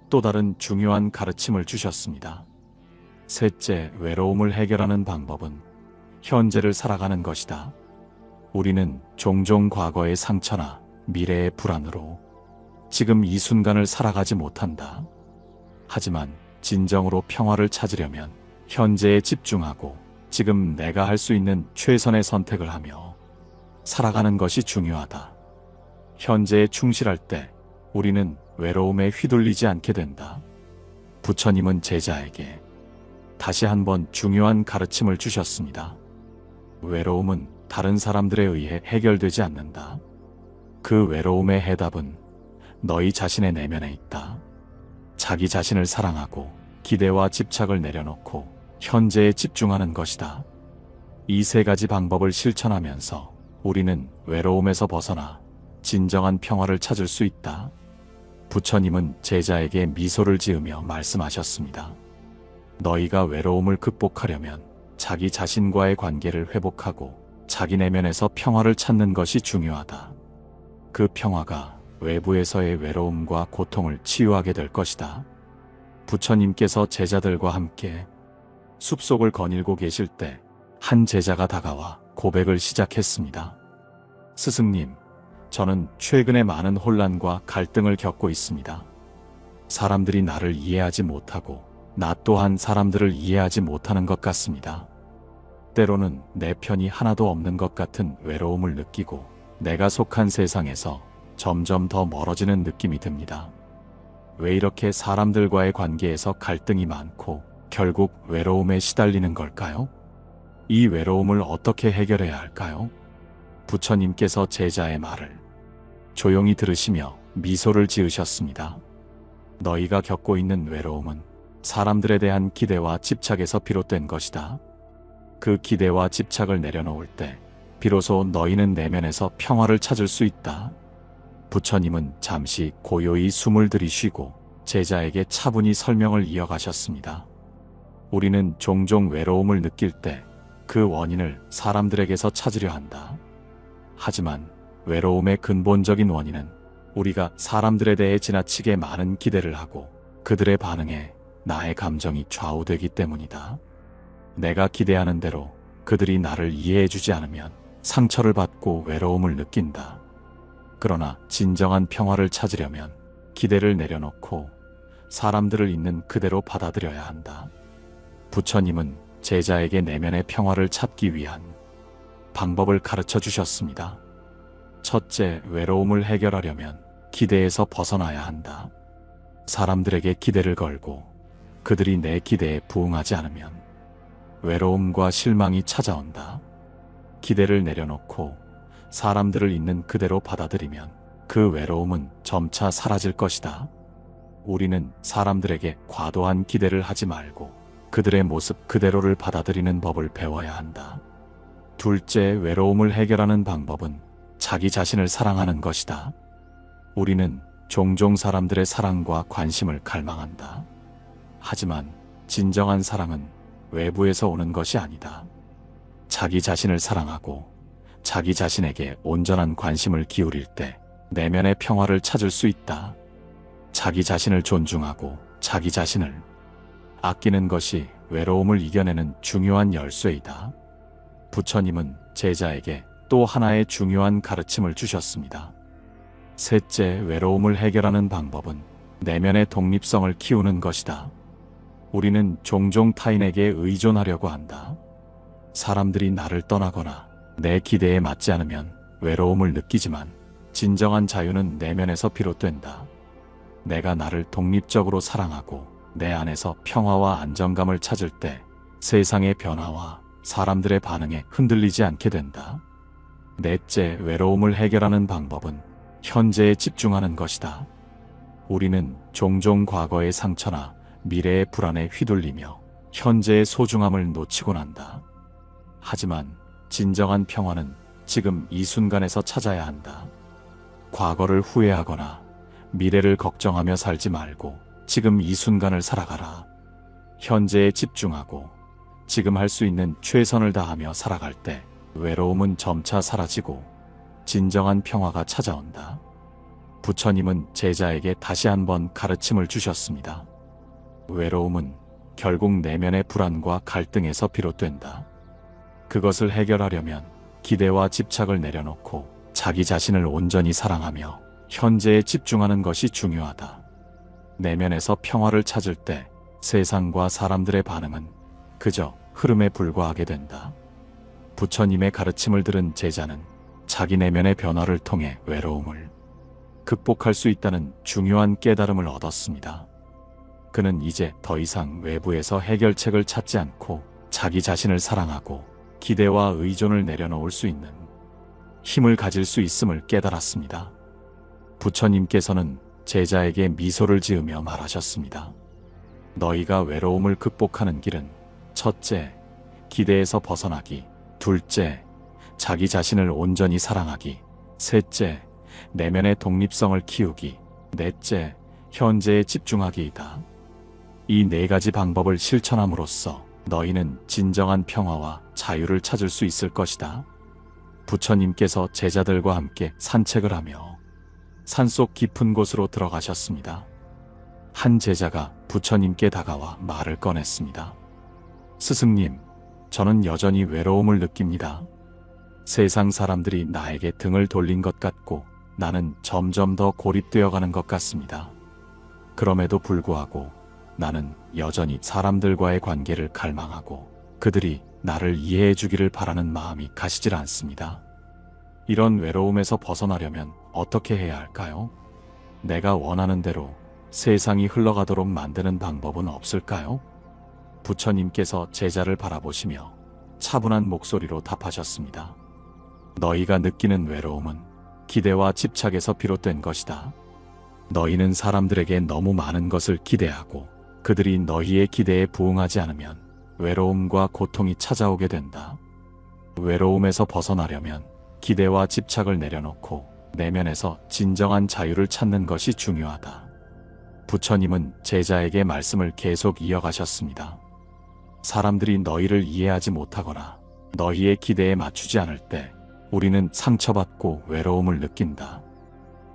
또 다른 중요한 가르침을 주셨습니다. 셋째, 외로움을 해결하는 방법은 현재를 살아가는 것이다. 우리는 종종 과거의 상처나 미래의 불안으로 지금 이 순간을 살아가지 못한다. 하지만 진정으로 평화를 찾으려면 현재에 집중하고 지금 내가 할 수 있는 최선의 선택을 하며 살아가는 것이 중요하다. 현재에 충실할 때 우리는 외로움에 휘둘리지 않게 된다. 부처님은 제자에게 다시 한번 중요한 가르침을 주셨습니다. 외로움은 다른 사람들에 의해 해결되지 않는다. 그 외로움의 해답은 너희 자신의 내면에 있다. 자기 자신을 사랑하고 기대와 집착을 내려놓고 현재에 집중하는 것이다. 이 세 가지 방법을 실천하면서 우리는 외로움에서 벗어나 진정한 평화를 찾을 수 있다. 부처님은 제자에게 미소를 지으며 말씀하셨습니다. 너희가 외로움을 극복하려면 자기 자신과의 관계를 회복하고 자기 내면에서 평화를 찾는 것이 중요하다. 그 평화가 외부에서의 외로움과 고통을 치유하게 될 것이다. 부처님께서 제자들과 함께 숲속을 거닐고 계실 때 한 제자가 다가와 고백을 시작했습니다. 스승님, 저는 최근에 많은 혼란과 갈등을 겪고 있습니다. 사람들이 나를 이해하지 못하고 나 또한 사람들을 이해하지 못하는 것 같습니다. 때로는 내 편이 하나도 없는 것 같은 외로움을 느끼고 내가 속한 세상에서 점점 더 멀어지는 느낌이 듭니다. 왜 이렇게 사람들과의 관계에서 갈등이 많고 결국 외로움에 시달리는 걸까요? 이 외로움을 어떻게 해결해야 할까요? 부처님께서 제자의 말을 조용히 들으시며 미소를 지으셨습니다. 너희가 겪고 있는 외로움은 사람들에 대한 기대와 집착에서 비롯된 것이다. 그 기대와 집착을 내려놓을 때 비로소 너희는 내면에서 평화를 찾을 수 있다. 부처님은 잠시 고요히 숨을 들이쉬고 제자에게 차분히 설명을 이어가셨습니다. 우리는 종종 외로움을 느낄 때 그 원인을 사람들에게서 찾으려 한다. 하지만 외로움의 근본적인 원인은 우리가 사람들에 대해 지나치게 많은 기대를 하고 그들의 반응에 나의 감정이 좌우되기 때문이다. 내가 기대하는 대로 그들이 나를 이해해주지 않으면 상처를 받고 외로움을 느낀다. 그러나 진정한 평화를 찾으려면 기대를 내려놓고 사람들을 있는 그대로 받아들여야 한다. 부처님은 제자에게 내면의 평화를 찾기 위한 방법을 가르쳐 주셨습니다. 첫째, 외로움을 해결하려면 기대에서 벗어나야 한다. 사람들에게 기대를 걸고 그들이 내 기대에 부응하지 않으면 외로움과 실망이 찾아온다. 기대를 내려놓고 사람들을 있는 그대로 받아들이면 그 외로움은 점차 사라질 것이다. 우리는 사람들에게 과도한 기대를 하지 말고 그들의 모습 그대로를 받아들이는 법을 배워야 한다. 둘째, 외로움을 해결하는 방법은 자기 자신을 사랑하는 것이다. 우리는 종종 사람들의 사랑과 관심을 갈망한다. 하지만 진정한 사랑은 외부에서 오는 것이 아니다. 자기 자신을 사랑하고 자기 자신에게 온전한 관심을 기울일 때 내면의 평화를 찾을 수 있다. 자기 자신을 존중하고 자기 자신을 아끼는 것이 외로움을 이겨내는 중요한 열쇠이다. 부처님은 제자에게 또 하나의 중요한 가르침을 주셨습니다. 셋째, 외로움을 해결하는 방법은 내면의 독립성을 키우는 것이다. 우리는 종종 타인에게 의존하려고 한다. 사람들이 나를 떠나거나 내 기대에 맞지 않으면 외로움을 느끼지만 진정한 자유는 내면에서 비롯된다. 내가 나를 독립적으로 사랑하고 내 안에서 평화와 안정감을 찾을 때 세상의 변화와 사람들의 반응에 흔들리지 않게 된다. 넷째, 외로움을 해결하는 방법은 현재에 집중하는 것이다. 우리는 종종 과거의 상처나 미래의 불안에 휘둘리며 현재의 소중함을 놓치곤 한다. 하지만 진정한 평화는 지금 이 순간에서 찾아야 한다. 과거를 후회하거나 미래를 걱정하며 살지 말고 지금 이 순간을 살아가라. 현재에 집중하고 지금 할 수 있는 최선을 다하며 살아갈 때 외로움은 점차 사라지고 진정한 평화가 찾아온다. 부처님은 제자에게 다시 한번 가르침을 주셨습니다. 외로움은 결국 내면의 불안과 갈등에서 비롯된다. 그것을 해결하려면 기대와 집착을 내려놓고 자기 자신을 온전히 사랑하며 현재에 집중하는 것이 중요하다. 내면에서 평화를 찾을 때 세상과 사람들의 반응은 그저 흐름에 불과하게 된다. 부처님의 가르침을 들은 제자는 자기 내면의 변화를 통해 외로움을 극복할 수 있다는 중요한 깨달음을 얻었습니다. 그는 이제 더 이상 외부에서 해결책을 찾지 않고 자기 자신을 사랑하고 기대와 의존을 내려놓을 수 있는 힘을 가질 수 있음을 깨달았습니다. 부처님께서는 제자에게 미소를 지으며 말하셨습니다. 너희가 외로움을 극복하는 길은 첫째, 기대에서 벗어나기, 둘째, 자기 자신을 온전히 사랑하기, 셋째, 내면의 독립성을 키우기, 넷째, 현재에 집중하기이다. 이 네 가지 방법을 실천함으로써 너희는 진정한 평화와 자유를 찾을 수 있을 것이다. 부처님께서 제자들과 함께 산책을 하며 산속 깊은 곳으로 들어가셨습니다. 한 제자가 부처님께 다가와 말을 꺼냈습니다. 스승님, 저는 여전히 외로움을 느낍니다. 세상 사람들이 나에게 등을 돌린 것 같고 나는 점점 더 고립되어 가는 것 같습니다. 그럼에도 불구하고 나는 여전히 사람들과의 관계를 갈망하고 그들이 나를 이해해 주기를 바라는 마음이 가시질 않습니다. 이런 외로움에서 벗어나려면 어떻게 해야 할까요? 내가 원하는 대로 세상이 흘러가도록 만드는 방법은 없을까요? 부처님께서 제자를 바라보시며 차분한 목소리로 답하셨습니다. 너희가 느끼는 외로움은 기대와 집착에서 비롯된 것이다. 너희는 사람들에게 너무 많은 것을 기대하고 그들이 너희의 기대에 부응하지 않으면 외로움과 고통이 찾아오게 된다. 외로움에서 벗어나려면 기대와 집착을 내려놓고 내면에서 진정한 자유를 찾는 것이 중요하다. 부처님은 제자에게 말씀을 계속 이어가셨습니다. 사람들이 너희를 이해하지 못하거나 너희의 기대에 맞추지 않을 때 우리는 상처받고 외로움을 느낀다.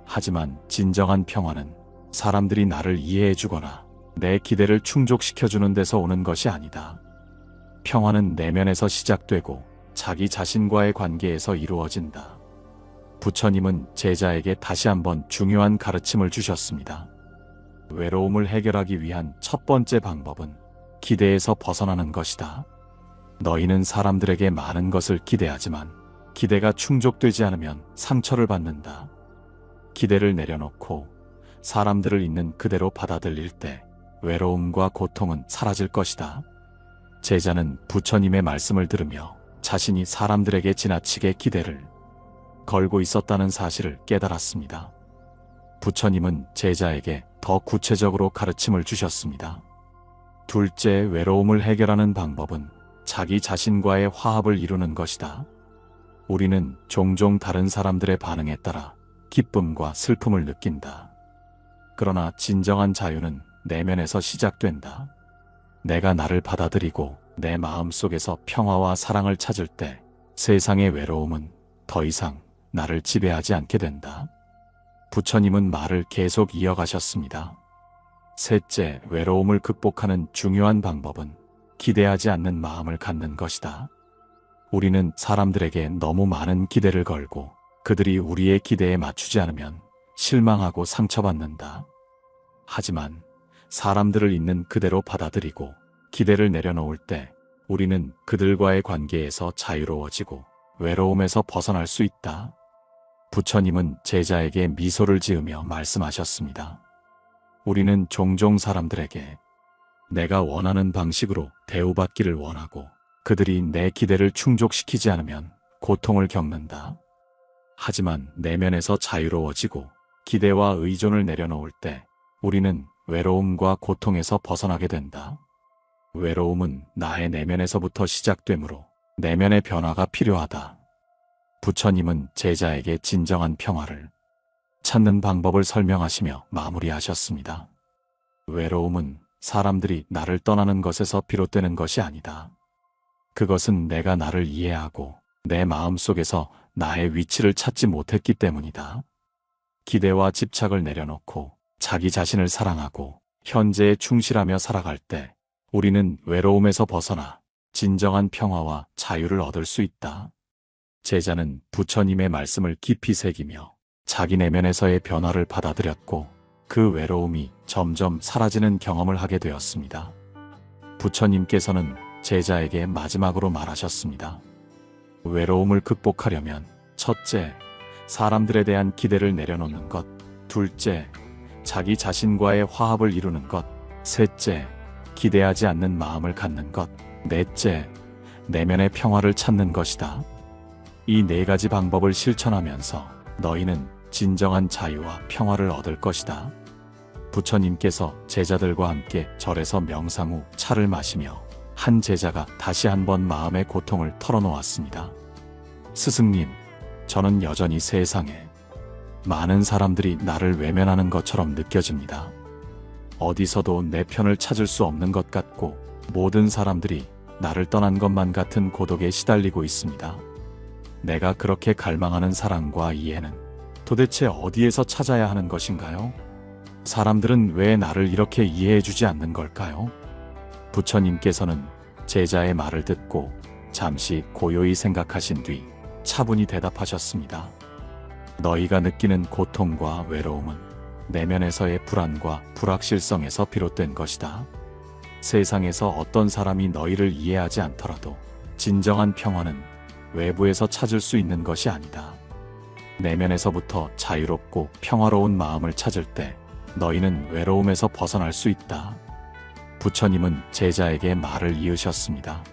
하지만 진정한 평화는 사람들이 나를 이해해주거나 내 기대를 충족시켜주는 데서 오는 것이 아니다. 평화는 내면에서 시작되고 자기 자신과의 관계에서 이루어진다. 부처님은 제자에게 다시 한번 중요한 가르침을 주셨습니다. 외로움을 해결하기 위한 첫 번째 방법은 기대에서 벗어나는 것이다. 너희는 사람들에게 많은 것을 기대하지만 기대가 충족되지 않으면 상처를 받는다. 기대를 내려놓고 사람들을 있는 그대로 받아들일 때 외로움과 고통은 사라질 것이다. 제자는 부처님의 말씀을 들으며 자신이 사람들에게 지나치게 기대를 걸고 있었다는 사실을 깨달았습니다. 부처님은 제자에게 더 구체적으로 가르침을 주셨습니다. 둘째, 외로움을 해결하는 방법은 자기 자신과의 화합을 이루는 것이다. 우리는 종종 다른 사람들의 반응에 따라 기쁨과 슬픔을 느낀다. 그러나 진정한 자유는 내면에서 시작된다. 내가 나를 받아들이고 내 마음속에서 평화와 사랑을 찾을 때 세상의 외로움은 더 이상 나를 지배하지 않게 된다. 부처님은 말을 계속 이어가셨습니다. 셋째, 외로움을 극복하는 중요한 방법은 기대하지 않는 마음을 갖는 것이다. 우리는 사람들에게 너무 많은 기대를 걸고 그들이 우리의 기대에 맞추지 않으면 실망하고 상처받는다. 하지만 사람들을 있는 그대로 받아들이고 기대를 내려놓을 때 우리는 그들과의 관계에서 자유로워지고 외로움에서 벗어날 수 있다. 부처님은 제자에게 미소를 지으며 말씀하셨습니다. 우리는 종종 사람들에게 내가 원하는 방식으로 대우받기를 원하고 그들이 내 기대를 충족시키지 않으면 고통을 겪는다. 하지만 내면에서 자유로워지고 기대와 의존을 내려놓을 때 우리는 외로움과 고통에서 벗어나게 된다. 외로움은 나의 내면에서부터 시작되므로 내면의 변화가 필요하다. 부처님은 제자에게 진정한 평화를 찾는 방법을 설명하시며 마무리하셨습니다. 외로움은 사람들이 나를 떠나는 것에서 비롯되는 것이 아니다. 그것은 내가 나를 이해하고 내 마음속에서 나의 위치를 찾지 못했기 때문이다. 기대와 집착을 내려놓고 자기 자신을 사랑하고 현재에 충실하며 살아갈 때 우리는 외로움에서 벗어나 진정한 평화와 자유를 얻을 수 있다. 제자는 부처님의 말씀을 깊이 새기며 자기 내면에서의 변화를 받아들였고 그 외로움이 점점 사라지는 경험을 하게 되었습니다. 부처님께서는 제자에게 마지막으로 말하셨습니다. 외로움을 극복하려면 첫째, 사람들에 대한 기대를 내려놓는 것, 둘째, 자기 자신과의 화합을 이루는 것, 셋째, 기대하지 않는 마음을 갖는 것, 넷째, 내면의 평화를 찾는 것이다. 이 네 가지 방법을 실천하면서 너희는 진정한 자유와 평화를 얻을 것이다. 부처님께서 제자들과 함께 절에서 명상 후 차를 마시며 한 제자가 다시 한번 마음의 고통을 털어놓았습니다. 스승님, 저는 여전히 세상에 많은 사람들이 나를 외면하는 것처럼 느껴집니다. 어디서도 내 편을 찾을 수 없는 것 같고 모든 사람들이 나를 떠난 것만 같은 고독에 시달리고 있습니다. 내가 그렇게 갈망하는 사랑과 이해는 도대체 어디에서 찾아야 하는 것인가요? 사람들은 왜 나를 이렇게 이해해주지 않는 걸까요? 부처님께서는 제자의 말을 듣고 잠시 고요히 생각하신 뒤 차분히 대답하셨습니다. 너희가 느끼는 고통과 외로움은 내면에서의 불안과 불확실성에서 비롯된 것이다. 세상에서 어떤 사람이 너희를 이해하지 않더라도 진정한 평화는 외부에서 찾을 수 있는 것이 아니다. 내면에서부터 자유롭고 평화로운 마음을 찾을 때 너희는 외로움에서 벗어날 수 있다. 부처님은 제자에게 말을 이으셨습니다.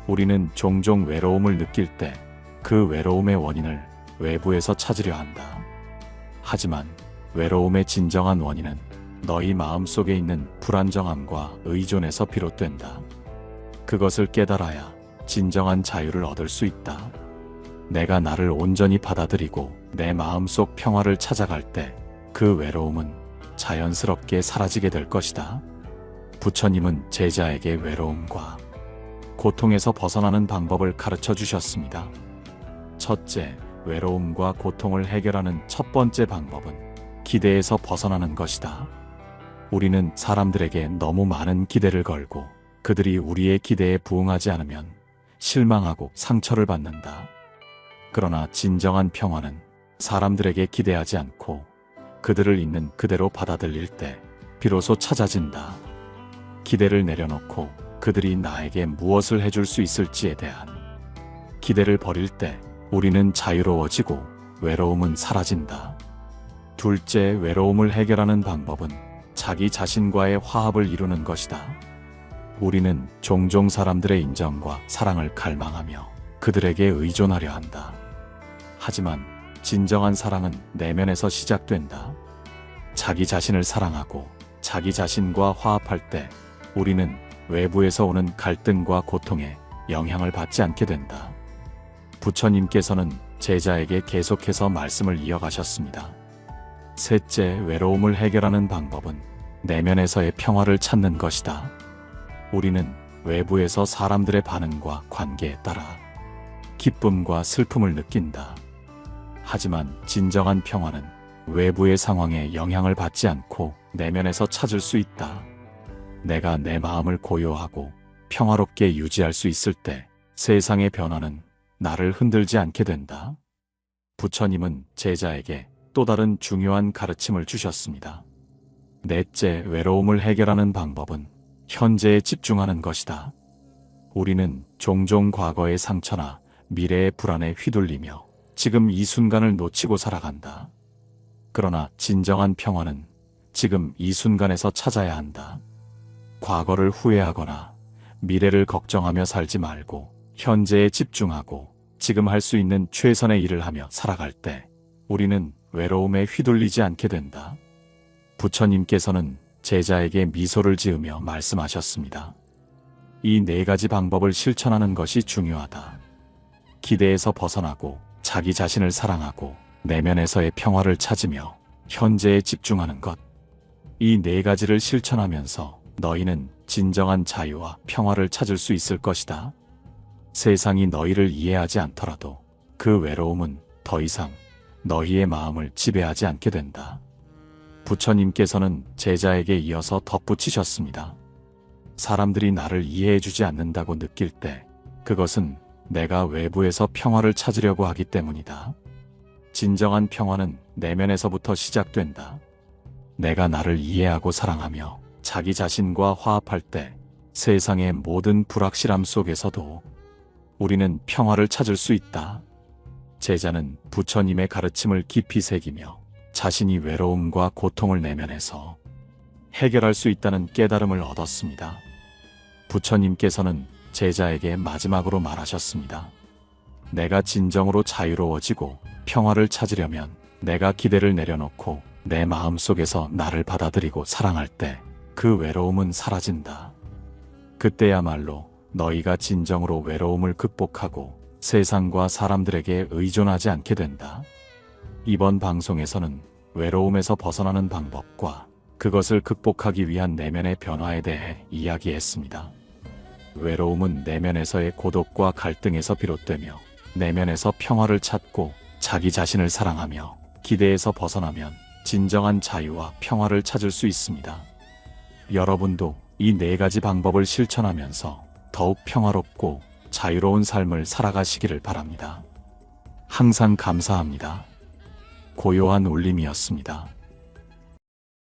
우리는 종종 외로움을 느낄 때 그 외로움의 원인을 외부에서 찾으려 한다. 하지만 외로움의 진정한 원인은 너희 마음속에 있는 불안정함과 의존에서 비롯된다. 그것을 깨달아야 진정한 자유를 얻을 수 있다. 내가 나를 온전히 받아들이고 내 마음속 평화를 찾아갈 때 그 외로움은 자연스럽게 사라지게 될 것이다. 부처님은 제자에게 외로움과 고통에서 벗어나는 방법을 가르쳐 주셨습니다. 첫째, 외로움과 고통을 해결하는 첫 번째 방법은 기대에서 벗어나는 것이다. 우리는 사람들에게 너무 많은 기대를 걸고 그들이 우리의 기대에 부응하지 않으면 실망하고 상처를 받는다. 그러나 진정한 평화는 사람들에게 기대하지 않고 그들을 있는 그대로 받아들일 때 비로소 찾아진다. 기대를 내려놓고 그들이 나에게 무엇을 해줄 수 있을지에 대한 기대를 버릴 때 우리는 자유로워지고 외로움은 사라진다. 둘째, 외로움을 해결하는 방법은 자기 자신과의 화합을 이루는 것이다. 우리는 종종 사람들의 인정과 사랑을 갈망하며 그들에게 의존하려 한다. 하지만 진정한 사랑은 내면에서 시작된다. 자기 자신을 사랑하고 자기 자신과 화합할 때 우리는 외부에서 오는 갈등과 고통에 영향을 받지 않게 된다. 부처님께서는 제자에게 계속해서 말씀을 이어가셨습니다. 셋째, 외로움을 해결하는 방법은 내면에서의 평화를 찾는 것이다. 우리는 외부에서 사람들의 반응과 관계에 따라 기쁨과 슬픔을 느낀다. 하지만 진정한 평화는 외부의 상황에 영향을 받지 않고 내면에서 찾을 수 있다. 내가 내 마음을 고요하고 평화롭게 유지할 수 있을 때 세상의 변화는 나를 흔들지 않게 된다. 부처님은 제자에게 또 다른 중요한 가르침을 주셨습니다. 넷째, 외로움을 해결하는 방법은 현재에 집중하는 것이다. 우리는 종종 과거의 상처나 미래의 불안에 휘둘리며 지금 이 순간을 놓치고 살아간다. 그러나 진정한 평화는 지금 이 순간에서 찾아야 한다. 과거를 후회하거나 미래를 걱정하며 살지 말고 현재에 집중하고 지금 할 수 있는 최선의 일을 하며 살아갈 때 우리는 외로움에 휘둘리지 않게 된다. 부처님께서는 제자에게 미소를 지으며 말씀하셨습니다. 이 네 가지 방법을 실천하는 것이 중요하다. 기대에서 벗어나고 자기 자신을 사랑하고 내면에서의 평화를 찾으며 현재에 집중하는 것. 이 네 가지를 실천하면서 너희는 진정한 자유와 평화를 찾을 수 있을 것이다. 세상이 너희를 이해하지 않더라도 그 외로움은 더 이상 너희의 마음을 지배하지 않게 된다. 부처님께서는 제자에게 이어서 덧붙이셨습니다. 사람들이 나를 이해해주지 않는다고 느낄 때 그것은 내가 외부에서 평화를 찾으려고 하기 때문이다. 진정한 평화는 내면에서부터 시작된다. 내가 나를 이해하고 사랑하며 자기 자신과 화합할 때 세상의 모든 불확실함 속에서도 우리는 평화를 찾을 수 있다. 제자는 부처님의 가르침을 깊이 새기며 자신이 외로움과 고통을 내면에서 해결할 수 있다는 깨달음을 얻었습니다. 부처님께서는 제자에게 마지막으로 말하셨습니다. 내가 진정으로 자유로워지고 평화를 찾으려면 내가 기대를 내려놓고 내 마음 속에서 나를 받아들이고 사랑할 때 그 외로움은 사라진다. 그때야말로 너희가 진정으로 외로움을 극복하고 세상과 사람들에게 의존하지 않게 된다. 이번 방송에서는 외로움에서 벗어나는 방법과 그것을 극복하기 위한 내면의 변화에 대해 이야기했습니다. 외로움은 내면에서의 고독과 갈등에서 비롯되며 내면에서 평화를 찾고 자기 자신을 사랑하며 기대에서 벗어나면 진정한 자유와 평화를 찾을 수 있습니다. 여러분도 이 네 가지 방법을 실천하면서 더욱 평화롭고 자유로운 삶을 살아가시기를 바랍니다. 항상 감사합니다. 고요한 울림이었습니다.